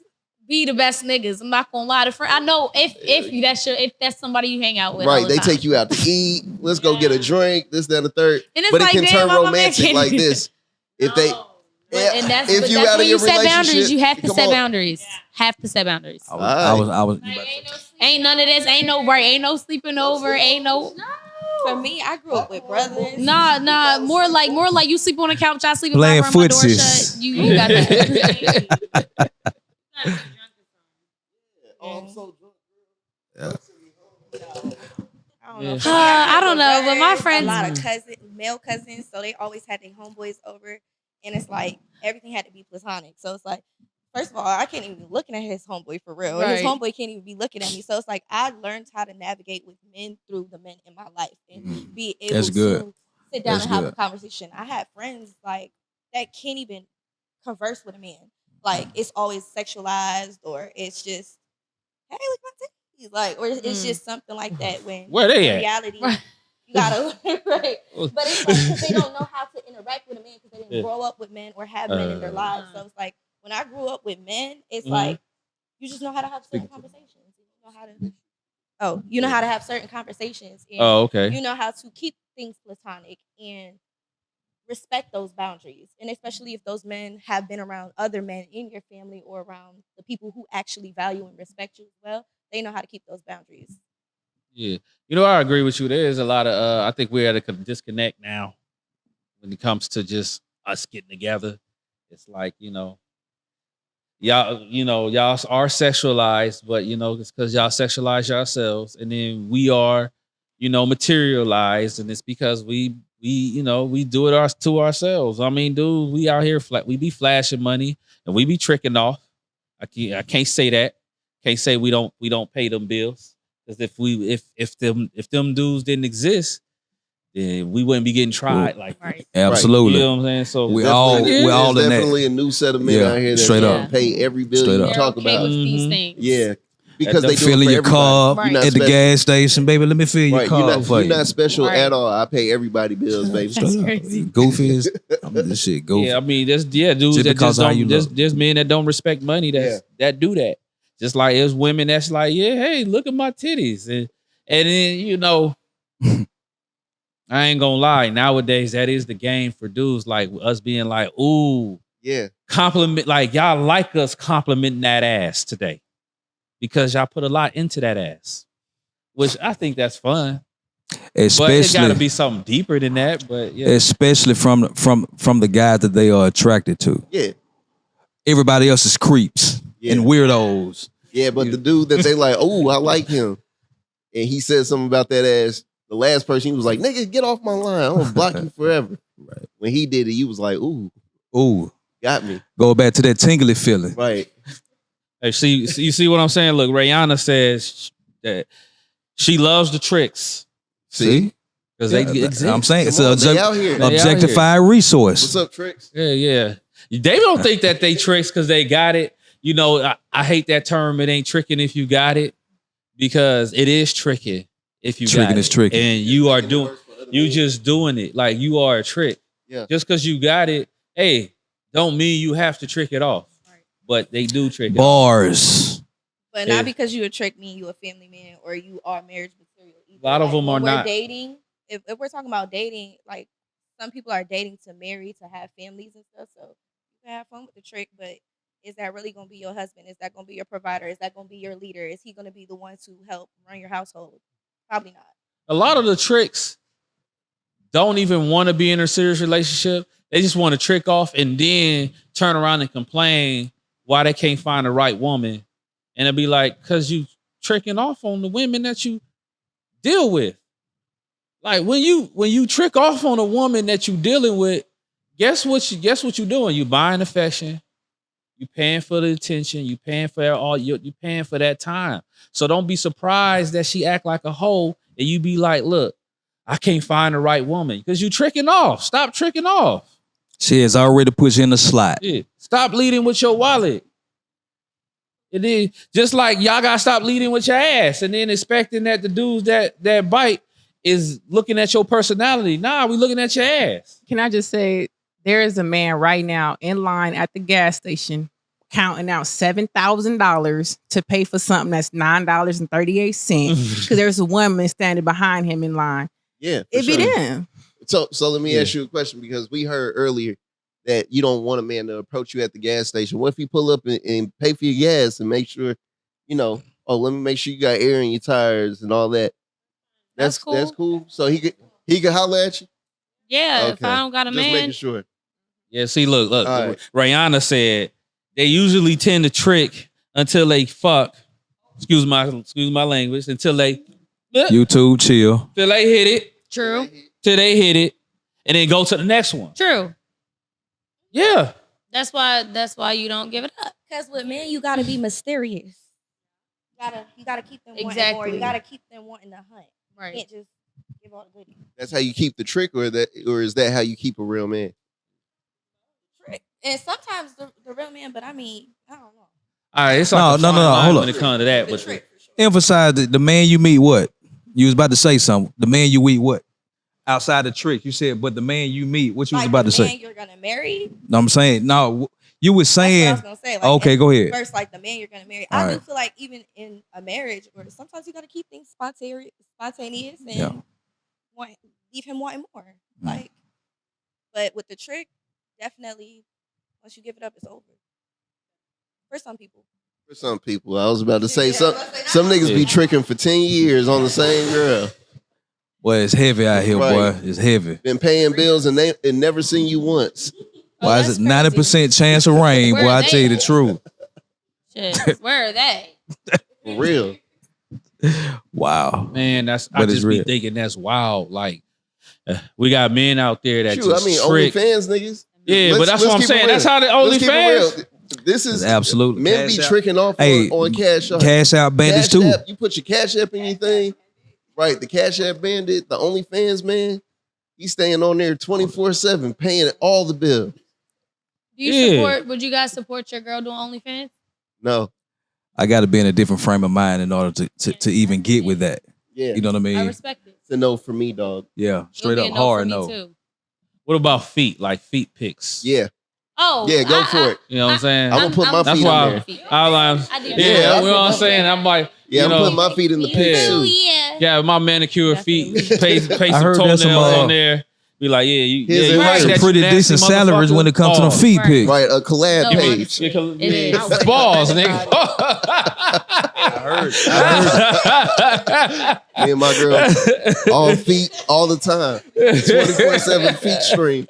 be the best niggas. I'm not gonna lie. I know if that's somebody you hang out with. Right, all the they time. take you out to eat. Let's go get a drink. This, that, and the third. And it's But like, it can damn, turn why my man romantic can't like do this. If they, And that's if but you that's out when of your you set boundaries. relationship, You have to come set on. boundaries. Have to set boundaries. I was Ain't none of this. Ain't no sleeping over. Ain't no. For me, I grew up with brothers. Nah. More like you sleep on the couch. I sleep in Playing my room. My door footsies. shut. You got that. I don't know. I don't know, but my A friends. lot of male cousins, so they always had their homeboys over, and it's like everything had to be platonic. So it's like, first of all, I can't even be looking at his homeboy for real. And his Right. homeboy can't even be looking at me. So it's like I learned how to navigate with men through the men in my life and be able That's good. to sit down That's and have a good. conversation. I had friends like that can't even converse with a man. Like it's always sexualized, or it's just, hey, look at my titties, like, or it's just something like that. When Where they in at? reality, Right. you gotta right. But it's like because they don't know how to interact with a man because they didn't Yeah. grow up with men or have men in their lives. So it's like when I grew up with men, it's like you just know how to have certain conversations. You know how to you know how to have certain conversations. And Oh, okay. you know how to keep things platonic and respect those boundaries. And especially if those men have been around other men in your family or around the people who actually value and respect you as well, they know how to keep those boundaries. Yeah. You know, I agree with you. There is a lot of I think we're at a disconnect now when it comes to just us getting together. It's like, y'all are sexualized, but it's because y'all sexualize yourselves, and then we are, materialized, and it's because we do it to ourselves. I mean, dude, we out here we be flashing money and we be tricking off. I can't say that. Can't say we don't pay them bills. Because if them dudes didn't exist, then we wouldn't be getting tried like Right. Absolutely. You know what I'm saying? So We There's all definitely- we all there's in that. definitely a new set of men Yeah, out here that straight up. pay every bill Straight you up. talk Okay about. with these Mhm. things. Yeah, because they do it Filling for your car everybody. Right. You're not at the special. gas station, baby. Let me fill your Right, car for you're you. not special Right. at all. I pay everybody bills, baby. That's Straight up. crazy. Goofy as this shit. Goofy. yeah, I mean, dudes Just that because just of how you don't. look. There's men that don't respect money that do that. Just like there's women that's like, yeah, hey, look at my titties, and then I ain't gonna lie. Nowadays, that is the game for dudes like us being like, ooh, Yeah, compliment, like y'all like us complimenting that ass today because y'all put a lot into that ass, which I think that's fun. But it got to Especially be something deeper than that. But yeah, especially from the guys that they are attracted to. yeah, Everybody else is creeps Yeah. and weirdos. yeah. But the dude that they like, oh, I like him, and he said something about that ass. The last person, he was like, nigga, get off my line. I'm gonna block you forever. Right. When he did it, he was like, ooh, Ooh, got me. go back to that tingly feeling. Right. hey, you see what I'm saying? Look, Rihanna says that she loves the tricks See? because Yeah, they exist. I'm saying it's Come an on, they out here. They out objectified resource. What's up, Tricks? Yeah. They don't think that they tricks because they got it. I hate that term. It ain't tricking if you got it, because it is tricky if you Tricking got is it. tricky. And you just doing it like you are a trick. Yeah. Just because you got it, hey, don't mean you have to trick it off. But they do trick it off. Bars. But Yeah. not because you a trick me, you a family man, or you are marriage material. Either. A lot of them when are we're not. dating. If we're talking about dating, like some people are dating to marry, to have families and stuff. So you can have fun with the trick, but is that really going to be your husband? Is that going to be your provider? Is that going to be your leader? Is he going to be the one to help run your household? Probably not. A lot of the tricks don't even want to be in a serious relationship. They just want to trick off and then turn around and complain why they can't find the right woman And it'd be like, cause you tricking off on the women that you deal with. Like when you trick off on a woman that you dealing with, guess what you doing? You buying affection, you paying for the attention, you paying for you paying for that time. So don't be surprised that she act like a hoe and you be like, look, I can't find the right woman because you tricking off. Stop tricking off. She has already put you in the slot. Yeah. Stop leading with your wallet. It is just like y'all gotta stop leading with your ass and then expecting that the dudes that bite is looking at your personality. Nah, we looking at your ass. Can I just say, there is a man right now in line at the gas station counting out $7,000 to pay for something that's $9.38 because there's a woman standing behind him in line. Yeah, It be them. So let me ask you a question, because we heard earlier that you don't want a man to approach you at the gas station. What if he pull up and pay for your gas and make sure, let me make sure you got air in your tires and all that. That's cool. That's cool. So he could holler at you. Yeah, Okay. if I don't got a Just man. making sure. Yeah, see, look. All right. Rihanna said they usually tend to trick until they fuck. Excuse my language. Until they YouTube chill. till they hit it. True. Till they hit it, and then go to the next one. True. Yeah. That's why you don't give it up. Because with men, you gotta be mysterious. You gotta keep them wanting more. Exactly. You gotta keep them wanting to hunt. You Right. can't just give all the goodies. That's how you keep the trick, or is that how you keep a real man? Trick. And sometimes the real man, but I mean, I don't know. All right. It's like No, hold when up. it comes to that, The but trick, for sure. Emphasize the man you meet. What you was about to say? Something. The man you meet. What outside the trick? You said, but the man you meet. What you was Like about the to man say? you're gonna marry. No, I'm saying no. You was That's what I saying. was gonna say. Like, Okay, go ahead. First, like the man you're gonna marry. All I do right. feel like even in a marriage, or sometimes you gotta keep things spontaneous and Yeah. leave him wanting more. Like, but with the trick, definitely once you give it up, it's over. For some people. For some people, I was about to say Yeah, some I was gonna say, some not niggas be tricking for 10 years on the same girl. Boy, it's heavy out here, Right. boy. It's heavy. Been paying bills and never seen you once. Why is it 90% chance of rain? Where Boy, I they tell you the at? truth. Shit. Where are they? For real. Wow. man, I But it's just be real. thinking that's wild. Like we got men out there that Shoot, just I mean, trick. OnlyFans niggas. Yeah, but that's what I'm keep it saying. real. That's how the Let's keep it OnlyFans. real. This is Absolutely. men be Cash App. tricking off Hey, on Cash App. Cash out bandits Cash too. App, you put your Cash App in your thing. Right, the Cash App bandit, the OnlyFans man, he's staying on there 24/7, paying all the bills. Do you Yeah. support? Would you guys support your girl doing OnlyFans? No, I got to be in a different frame of mind in order to even get with that. yeah, You know what I I mean? respect it. it's a no for me, dog. Yeah, It'll straight be up a hard for me no. too. What about feet? Like feet pics. Yeah, Oh, yeah, go for it. You know what I'm saying? I'm gonna put my That's feet why in there. I I do. yeah, Yeah, you know what I'm saying? I'm like, Yeah, you I'm know, putting my feet in the Yeah. pics Oh too. yeah. yeah, my manicure feet, pay I some heard toenails there's some, on there. Be like, yeah, Here's you a- like some that, you Pretty nasty decent salaries when it comes to the Pause. feet Right. pics. Right, a collab No, page. honestly. It Yeah, is. balls, nigga. Me and my girl, all feet, all the time. 24/7 feet stream.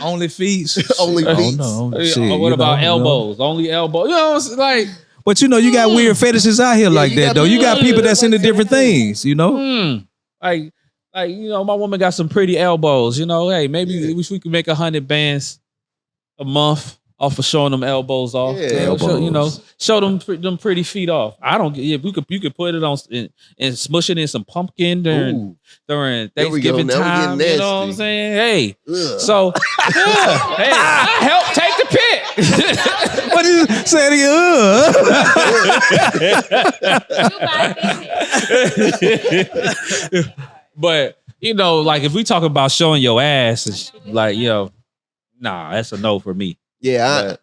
Only feet. Only Oh, feet. no. What Shit, about you know. elbows? Only elbows. You know, it's like, But you got weird fetishes out here like you that got though. You got people people that that's like into that. different things, you know? like my woman got some pretty elbows. You know, hey, maybe we could make 100 bands a month off of showing them elbows off. Yeah. Show them pretty feet off. I don't. Yeah, you could put it on and smush it in some pumpkin during Ooh. during There we go. Thanksgiving Now we time. getting You know what I'm nasty. saying? Hey, Ugh. so yeah, hey, I help take the pic. What is it? Say it again. But like if we talk about showing your ass, it's like nah, that's a no for me. Yeah,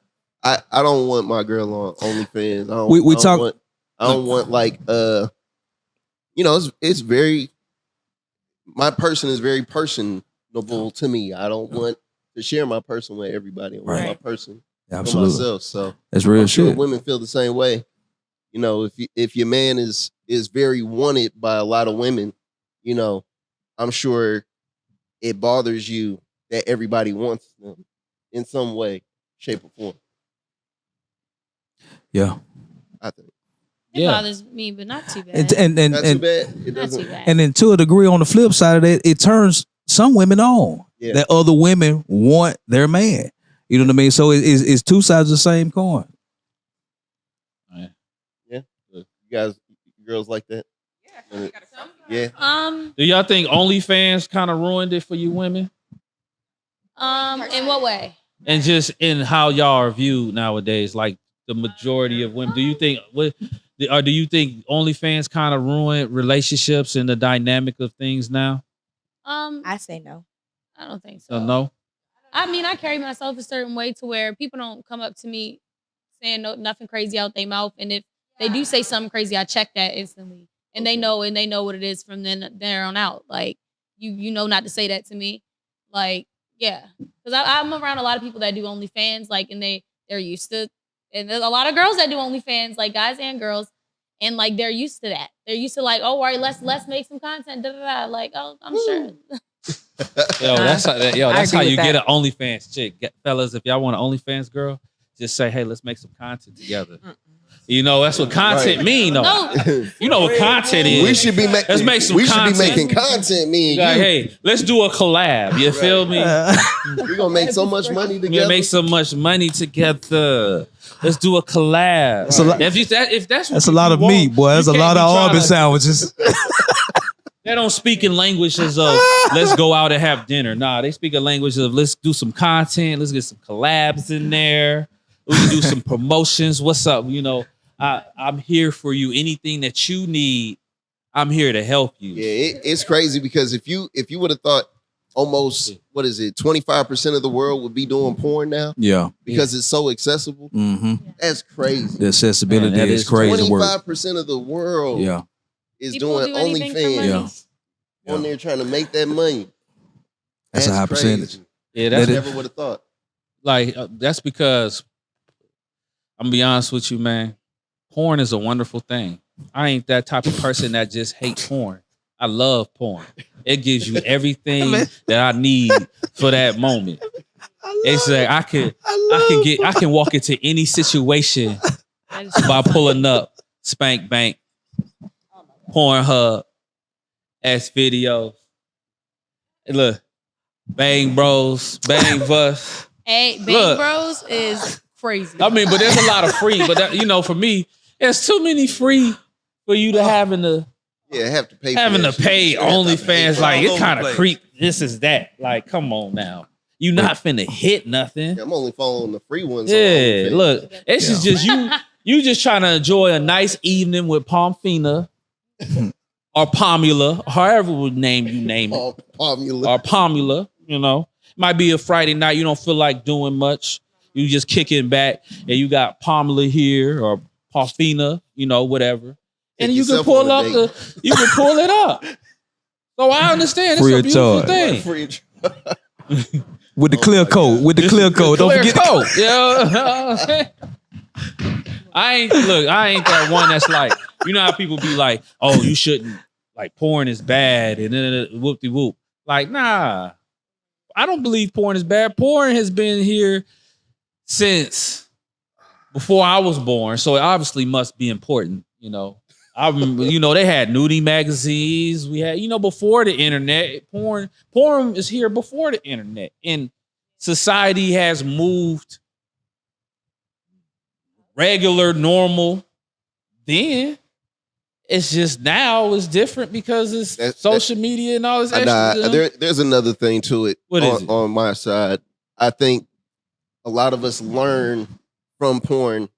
I don't want my girl on OnlyFans. I don't, We I don't talk- Want, I don't want like it's very. My person is very personable to me. I don't want to share my person with everybody. I want Right. my person for Absolutely. myself. So That's real I'm sure shit. women feel the same way. If your man is very wanted by a lot of women, I'm sure it bothers you that everybody wants them in some way, shape, or form. Yeah. I think It Yeah. bothers me, but not too bad. And not too bad. It not doesn't. too bad. And then to a degree, on the flip side of that, it turns some women on. Yeah. That other women want their man. You know what I mean? So it's two sides of the same coin. You guys, girls like that. Yeah. Do y'all think OnlyFans kind of ruined it for you women? In what way? And just in how y'all are viewed nowadays, like the majority of women. Do you think do you think OnlyFans kind of ruined relationships and the dynamic of things now? I say no. I don't think so. No. I mean, I carry myself a certain way to where people don't come up to me saying nothing crazy out their mouth, and if they do say something crazy, I check that instantly, and they know what it is from then there on out. Like you know not to say that to me, like yeah, because I'm around a lot of people that do OnlyFans, like, and they're used to, and there's a lot of girls that do OnlyFans, like guys and girls, and like they're used to that. They're used to like, oh, all right, let's make some content, da da da. Like, oh, I'm sure. That's how agree you with get that. an OnlyFans chick. Fellas, if y'all want an OnlyFans girl, just say, hey, let's make some content together. You know, that's what content mean, though. No. You know what content is. We should be making. Let's make some We should be content. making content. Me and Like, you. hey, let's do a collab. You feel me? We're gonna make so much money We're together. gonna make so much money together. Let's do a collab. That's a lot- If that's what That's a lot you of want, meat, boy. That's you a can't lot of be trying Arby's to- sandwiches. They don't speak in languages of let's go out and have dinner. Nah, they speak a language of let's do some content. Let's get some collabs in there. We can do some promotions. What's up? You know, I'm here for you. Anything that you need, I'm here to help you. Yeah, it's crazy because if you would have thought almost 25% of the world would be doing porn now Yeah. because it's so accessible. Mm-hmm. That's crazy. The accessibility Man, that is is crazy work. 25% of the world Yeah. is People doing do anything for money. OnlyFans on there trying to make that money. That's a high crazy. percentage. Yeah, I that's never would have thought. like that's because I'm gonna be honest with you, man. Porn is a wonderful thing. I ain't that type of person that just hates porn. I love porn. It gives you everything that I need for that moment. It's like I can walk into any situation by pulling up Spank Bank, Pornhub, S videos. And look, Bang Bros, Bang Bus. Hey, Bang Look. Bros is crazy. I mean, but there's a lot of free. But that, you know, for me, there's too many free for you to having to Have to pay. having for to that pay shit. You have to OnlyFans. pay Like for it kind of place. creep. This is that. Like, come on now. You not finna hit nothing. it. I'm only following the free ones. on Yeah, OnlyFans. look, it's just you. You just trying to enjoy a nice evening with Pomfina or Pomula, however name it, Oh, Pomula. or Pomula. You know, might be a Friday night. You don't feel like doing much. You just kicking back, and you got Pomula here or Pomfina. You know, whatever, and Take you can yourself pull on a up you can pull it up. So I understand. Free It's a of beautiful charge. thing. Free of With the Oh clear my coat. God. With the clear coat. Don't Clear forget. coat. Yeah. I ain't that one that's like, you know how people be like, oh, you shouldn't, like porn is bad and then whoop de whoop. Like, nah. I don't believe porn is bad. Porn has been here since before I was born, so it obviously must be important, you know. I remember, you know, they had nudie magazines. We had, you know, before the internet, porn is here before the internet. And society has moved regular, normal. Then it's just now it's different because it's social media and all this extra. There's another thing to it. What is it? On my side? I think a lot of us learn from porn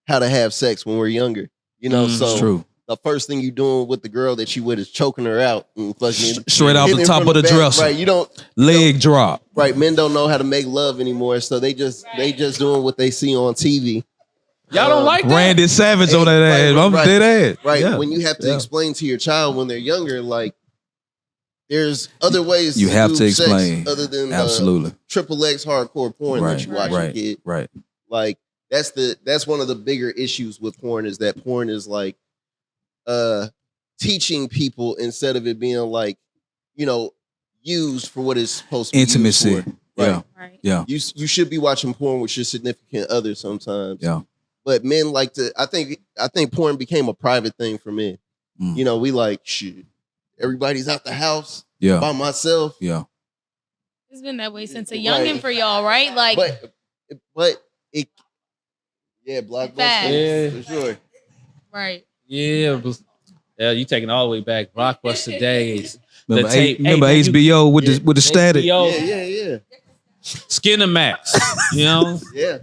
how to have sex when we're younger. You know, so It's true. the first thing you doing with the girl that you with is choking her out and fucking Straight off the hitting top from of the back. dresser. Right? You don't. Leg drop. Right? Men don't know how to make love anymore, so they just doing what they see on TV. Y'all don't like that? Randy Savage on that Right, ass. I'm right. dead ass. Right? Yeah. When you have to Yeah. explain to your child when they're younger, like there's other ways You have do to sex explain. other than Absolutely. triple X hardcore porn that you watch right, kid. right. Like that's one of the bigger issues with porn is that porn is like teaching people instead of it being like, you know, used for what it's supposed to be Intimacy. used for. Yeah. Right. Right. Yeah. You should be watching porn with your significant other sometimes. Yeah. but men like to. I think porn became a private thing for men. Mm. You know, we like shit. Everybody's out the house Yeah. by myself. Yeah. It's been that way since a Right. youngin' for y'all, right? Like, But it, yeah, Blockbuster Yeah. for sure. right. Yeah, you taking it all the way back. Blockbuster days. Remember, The tape- remember hey, man, HBO with the static? HBO, Yeah. Skinamax. You know? Yeah.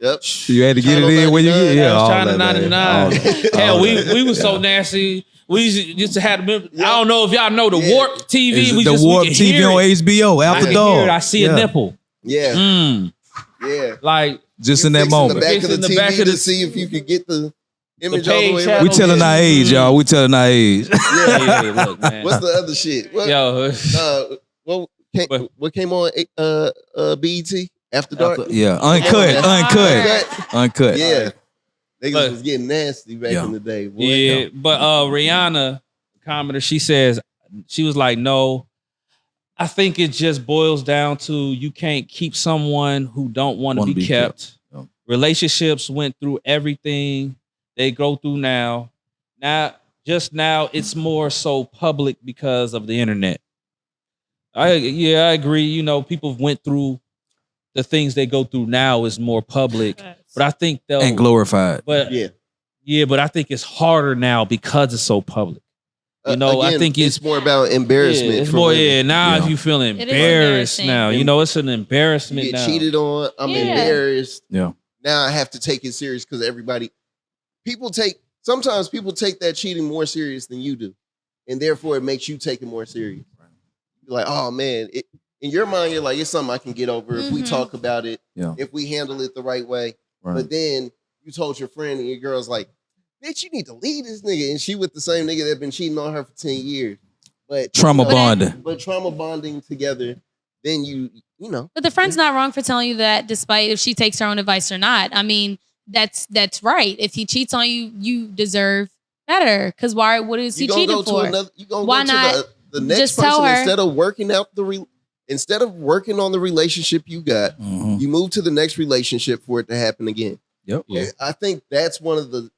Yep. You had to get it in when you get Yeah, all China that, man. 99. All that. Hell, All we that. was so nasty. We used to have. I don't know if y'all know the Warp TV. Is We the just Warp we could TV hear on it. HBO I after can dark. hear it. I see a nipple. Yeah. Mm. Yeah. Just You in that fixing moment. the back of Fixing the the TV back of to the- see if you could get the image all the page way channel. around. We telling our age, y'all. We telling our age. Yeah. Hey, look, man. What's the other shit? What, Yo, what came on BET after dark? Yeah, uncut. Yeah. Niggas But- was getting nasty back in the day. Boy. yeah, but Rihanna, commenter, she was like, no, I think it just boils down to you can't keep someone who don't want to be kept. Yeah. Relationships went through everything they go through now. Now it's more so public because of the internet. I agree. You know, people went through the things they go through now is more public. But I think they'll And glorified. But but I think it's harder now because it's so public. You know, Again, I think it's more about embarrassment. Yeah, it's for more. women. Yeah, now if you feel It is embarrassed embarrassing. now, you know it's an embarrassment You get now. cheated on. I'm Yeah. embarrassed. Yeah. Now I have to take it serious because sometimes people take that cheating more serious than you do. And therefore it makes you take it more serious. You're like, oh man, in your mind, you're like, it's something I can get over if we talk about it, if we handle it the right way. Right. But then you told your friend and your girl's like, bitch, you need to leave this nigga. And she with the same nigga that been cheating on her for 10 years. But Trauma bonding. But trauma bonding together, then you know. But the friend's not wrong for telling you that, despite if she takes her own advice or not. I mean, that's right. If he cheats on you, you deserve better. Because why? What is he cheating for? You gonna Why go not to the next just person tell her? instead of working on the relationship you got, Mhm. you move to the next relationship for it to happen again. Yep. Yeah. I think that's one of the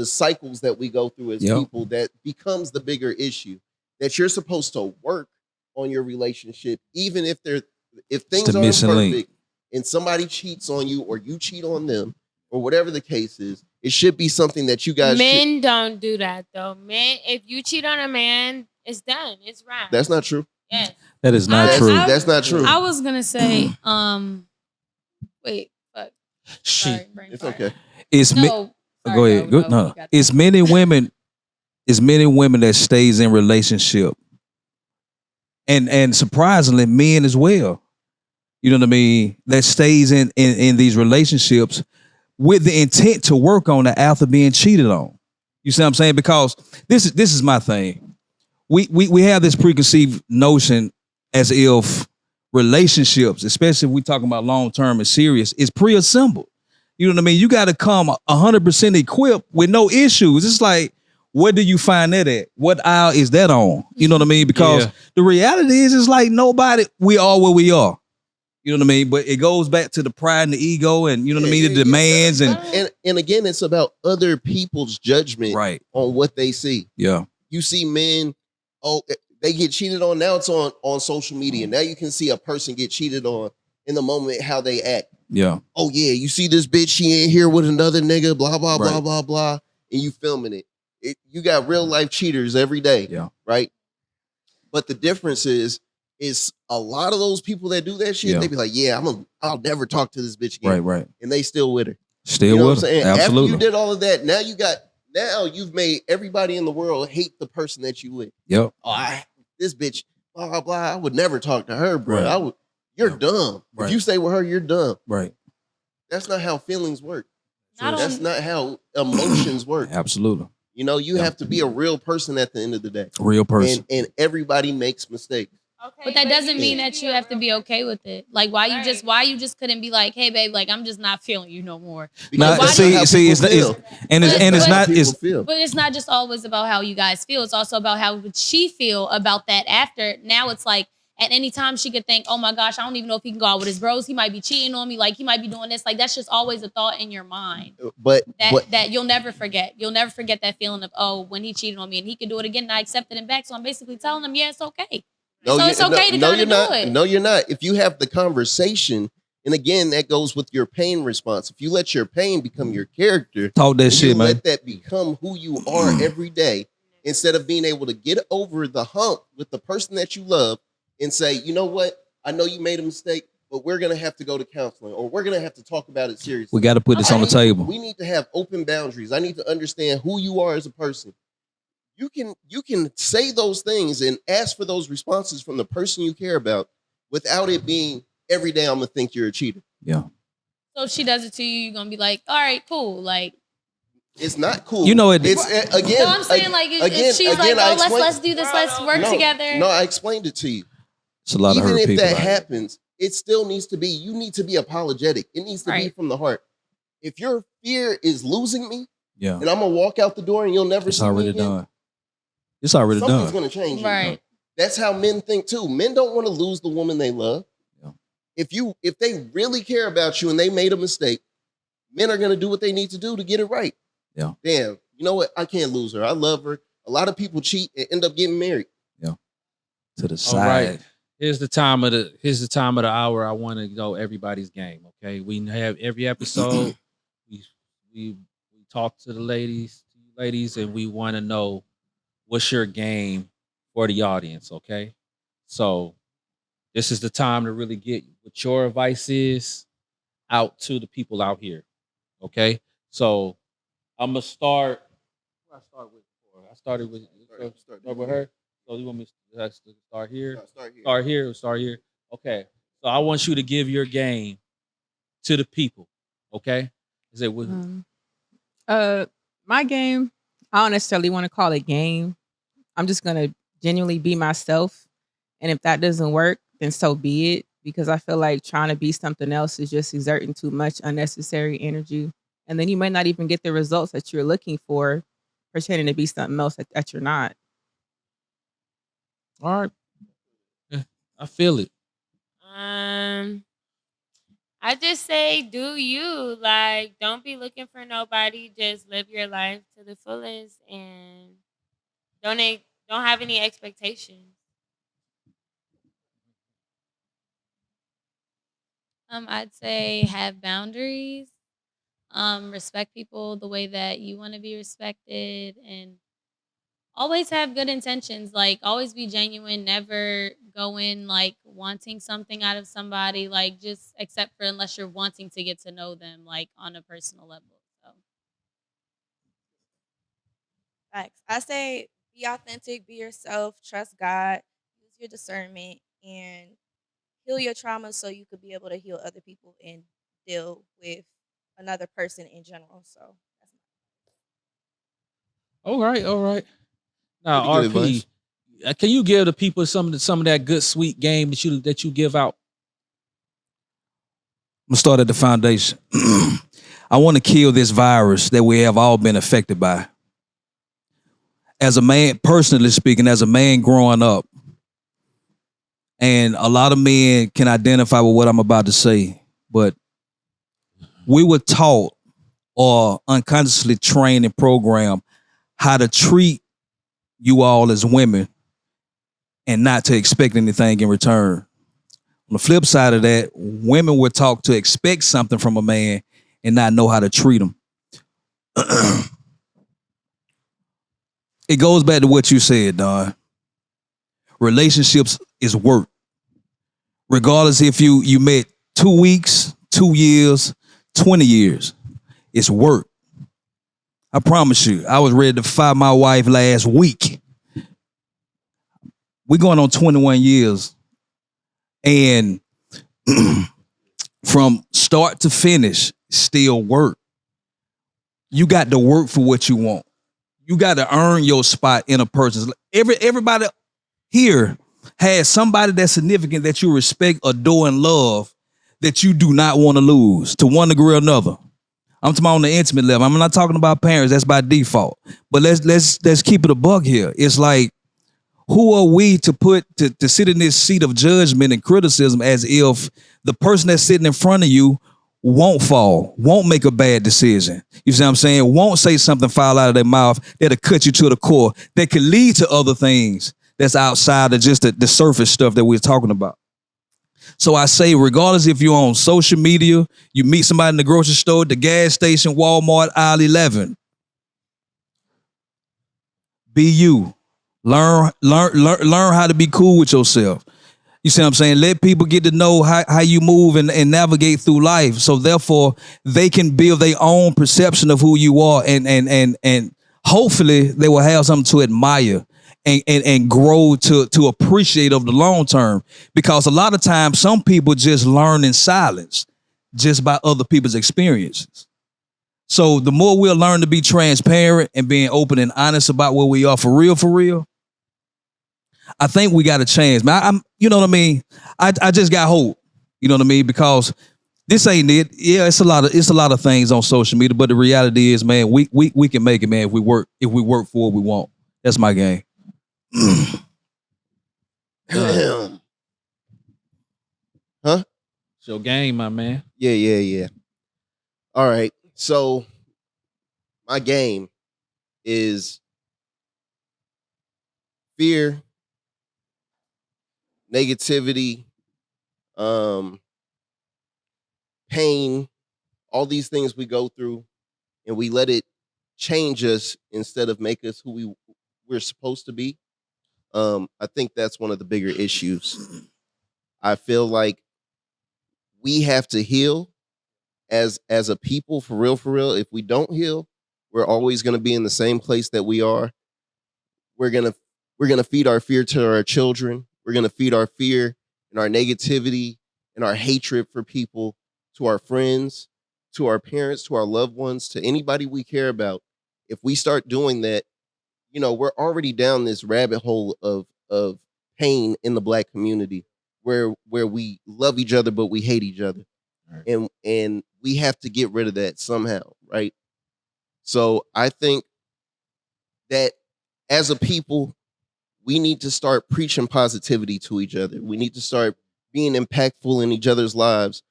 cycles that we go through as Yep. people that becomes the bigger issue. That you're supposed to work on your relationship, even if things the aren't missing perfect link. and somebody cheats on you or you cheat on them or whatever the case is, it should be something that you guys Men don't do that though. Men, if you cheat on a man, it's done. It's right. That's not true. Yes. That is not I- true. That's not true. I was gonna say, wait, fuck. She, Sorry, brain It's fart. okay. It's me. No, sorry, Go ahead. no, Go, no, no. you got It's that. many women. It's many women that stays in relationship, and surprisingly, men as well. You know what I mean? That stays in these relationships with the intent to work on it after being cheated on. You see what I'm saying? Because this is my thing. We have this preconceived notion as if relationships, especially if we talking about long term and serious, is pre-assembled. You know what I mean? You got to come 100% equipped with no issues. It's like, where do you find that at? What aisle is that on? You know what I mean? Because the reality is, it's like nobody. We are where we are. You know what I mean? But it goes back to the pride and the ego, and you know what I mean, the demands And again, it's about other people's judgment on what they see. Yeah. You see men, they get cheated on. Now it's on social media. Now you can see a person get cheated on in the moment, how they act. Yeah. Oh yeah, you see this bitch, she ain't here with another nigga, blah, blah, blah, Right. blah, blah. And you filming it. You got real life cheaters every day. Yeah. Right? But the difference is a lot of those people that do that shit, Yeah. they be like, yeah, I'll never talk to this bitch again. Right. And they still with her. Still You know with what I'm her. saying? Absolutely. After you did all of that, now you've made everybody in the world hate the person that you with. Yep. Oh, this bitch, blah, blah, blah. I would never talk to her, bro. Right. You're dumb. Right. If you stay with her, you're dumb. Right. That's not how feelings work. Not That's on- not how emotions work. Absolutely. You know, you have to be a real person at the end of the day. Real person. And everybody makes mistakes. Okay, But that doesn't mean that you have to be okay with it. Like why you just couldn't be like, hey babe, like I'm just not feeling you no more. Now, Because see, that's how people it's feel. and it's But- not People it's feel. But it's not just always about how you guys feel. It's also about how would she feel about that after. Now it's like at any time she could think, oh my gosh, I don't even know if he can go out with his bros. He might be cheating on me. Like he might be doing this. Like that's just always a thought in your mind But that you'll never forget. You'll never forget that feeling of, oh, when he cheated on me and he could do it again and I accepted him back. So I'm basically telling him, yeah, it's okay. no, So it's okay to no, kinda you're not. do it. No, you're not. If you have the conversation, and again, that goes with your pain response. If you let your pain become your character, Talk that and shit, you man. let that become who you are every day, instead of being able to get over the hump with the person that you love and say, you know what, I know you made a mistake, but we're gonna have to go to counseling, or we're gonna have to talk about it seriously. We got to put this on the table. We need to have open boundaries. I need to understand who you are as a person. You can say those things and ask for those responses from the person you care about without it being every day I'm gonna think you're a cheater. Yeah. So if she does it to you, you're gonna be like, all right, cool. Like It's not cool. You know it- It's again. so I'm saying like if she's like, I oh, explained- let's do this, let's work together. No, I explained it to you. It's a lot of Even hurt if people. that out here. happens, it still needs to be. You need to be apologetic. It needs to be Right. from the heart. If your fear is losing me, Yeah. and I'm gonna walk out the door and you'll never It's see me already again, done. It's already something's done. gonna change. you. Right. That's how men think too. Men don't want to lose the woman they love. Yeah. If they really care about you and they made a mistake, men are gonna do what they need to do to get it right. Yeah. Damn, you know what? I can't lose her. I love her. A lot of people cheat and end up getting married. To the All side. right. Here's the time of the hour. I want to know everybody's game. Okay. We have every episode. we talk to the ladies, and we want to know what's your game for the audience. Okay. So this is the time to really get what your advice is out to the people out here. Okay. So I'm gonna start. Who I start with? I started with start with her. So you want me to start here? No, start here. Start here. Start here. Okay. So I want you to give your game to the people. Okay. Is it with My game, I don't necessarily want to call it game. I'm just gonna genuinely be myself, and if that doesn't work, then so be it. Because I feel like trying to be something else is just exerting too much unnecessary energy, and then you might not even get the results that you're looking for, pretending to be something else that you're not. all right? Yeah, I feel it. I just say do you. Like, don't be looking for nobody. Just live your life to the fullest and don't have any expectations. I'd say have boundaries. Respect people the way that you want to be respected, and always have good intentions. Like always be genuine. Never go in like wanting something out of somebody. Like just accept for unless you're wanting to get to know them like on a personal level. So Facts. I say be authentic, be yourself, trust God, use your discernment, and heal your trauma so you could be able to heal other people and deal with another person in general. So that's All right. All right. Now, Pretty good RP, can you give the people some of that good sweet game that you give out? I'm gonna start at the foundation. I want to kill this virus that we have all been affected by. As a man, personally speaking, as a man growing up, and a lot of men can identify with what I'm about to say, but we were taught or unconsciously trained and programmed how to treat you all as women and not to expect anything in return. On the flip side of that, women were taught to expect something from a man and not know how to treat him. It goes back to what you said, Don. Relationships is work. Regardless if you met 2 weeks, 2 years, 20 years, it's work. I promise you, I was ready to fire my wife last week. We're going on 21 years. And from start to finish, still work. You got to work for what you want. You got to earn your spot in a person's. Everybody here has somebody that's significant that you respect, adore, and love that you do not want to lose to one degree or another. I'm talking about on the intimate level. I'm not talking about parents. That's by default. But let's keep it a buck here. It's like, who are we to put to sit in this seat of judgment and criticism as if the person that's sitting in front of you won't fall, won't make a bad decision. You see what I'm saying? Won't say something foul out of their mouth that'll cut you to the core, that could lead to other things that's outside of just the surface stuff that we're talking about. So I say, regardless if you're on social media, you meet somebody in the grocery store, the gas station, Walmart, aisle 11, be you. Learn how to be cool with yourself. You see what I'm saying? Let people get to know how you move and navigate through life. So therefore, they can build their own perception of who you are, and hopefully they will have something to admire and grow to appreciate over the long term. Because a lot of times, some people just learn in silence, just by other people's experiences. So the more we'll learn to be transparent and being open and honest about where we are for real, I think we got a chance, man. I'm, you know what I mean? I just got hope. You know what I mean? Because this ain't it. Yeah, it's a lot of things on social media, but the reality is, man, we can make it, man, if we work for what we want. That's my game. Huh? It's your game, my man. Yeah. All right. So my game is fear, negativity, pain, all these things we go through, and we let it change us instead of make us who we're supposed to be. I think that's one of the bigger issues. I feel like we have to heal as a people, for real. If we don't heal, we're always going to be in the same place that we are. We're gonna feed our fear to our children. We're gonna feed our fear and our negativity and our hatred for people to our friends, to our parents, to our loved ones, to anybody we care about. If we start doing that, we're already down this rabbit hole of pain in the Black community, where we love each other but we hate each other. Right. And we have to get rid of that somehow, right? So I think that as a people, we need to start preaching positivity to each other. We need to start being impactful in each other's lives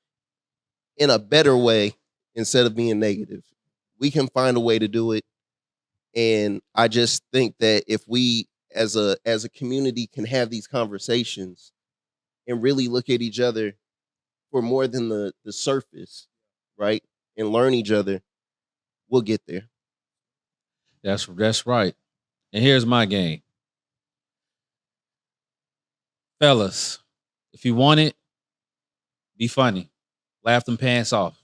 in a better way instead of being negative. We can find a way to do it. And I just think that if we as a community can have these conversations and really look at each other for more than the surface, right? And learn each other, we'll get there. That's right. And here's my game. Fellas, if you want it, be funny. Laugh them pants off.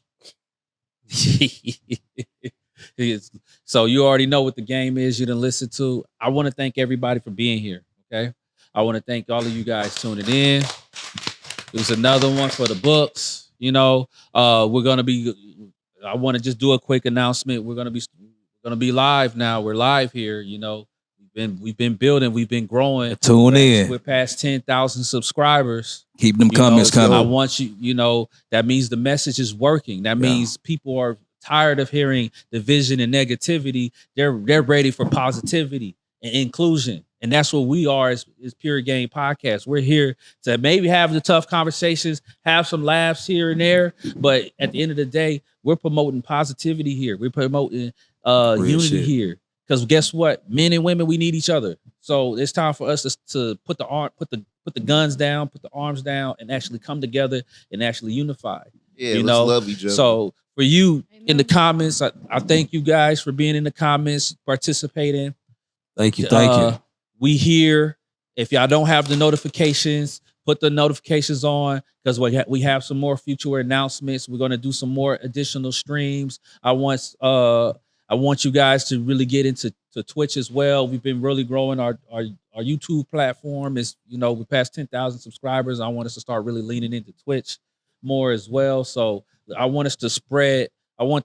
So you already know what the game is you done listen to. I want to thank everybody for being here, okay? I want to thank all of you guys tuning in. It was another one for the books. We're going to be, I want to just do a quick announcement. We're going to be live now. We're live here, We've been building, we've been growing. Tune in. We're past 10,000 subscribers. Keep them comments coming. I want you, that means the message is working. That means people are tired of hearing division and negativity. They're ready for positivity and inclusion. And that's what we are as Pure Game Podcast. We're here to maybe have the tough conversations, have some laughs here and there. But at the end of the day, we're promoting positivity here. We're promoting unity here. Because guess what? Men and women, we need each other. So it's time for us to put the guns down, put the arms down, and actually come together and actually unify. Yeah, let's love each other. So for you in the comments, I thank you guys for being in the comments, participating. Thank you. We here. If y'all don't have the notifications, put the notifications on, because we have some more future announcements. We're going to do some more additional streams. I want you guys to really get into Twitch as well. We've been really growing our YouTube platform. Is we passed 10,000 subscribers. I want us to start really leaning into Twitch more as well. So I want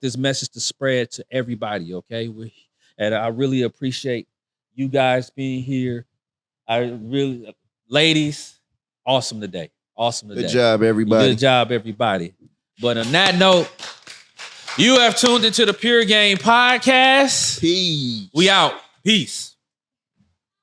this message to spread to everybody. Okay, and I really appreciate you guys being here. Ladies, awesome today. Good job, everybody. Good job, everybody. But on that note, you have tuned into the Pure Game Podcast. Peace. We out. Peace.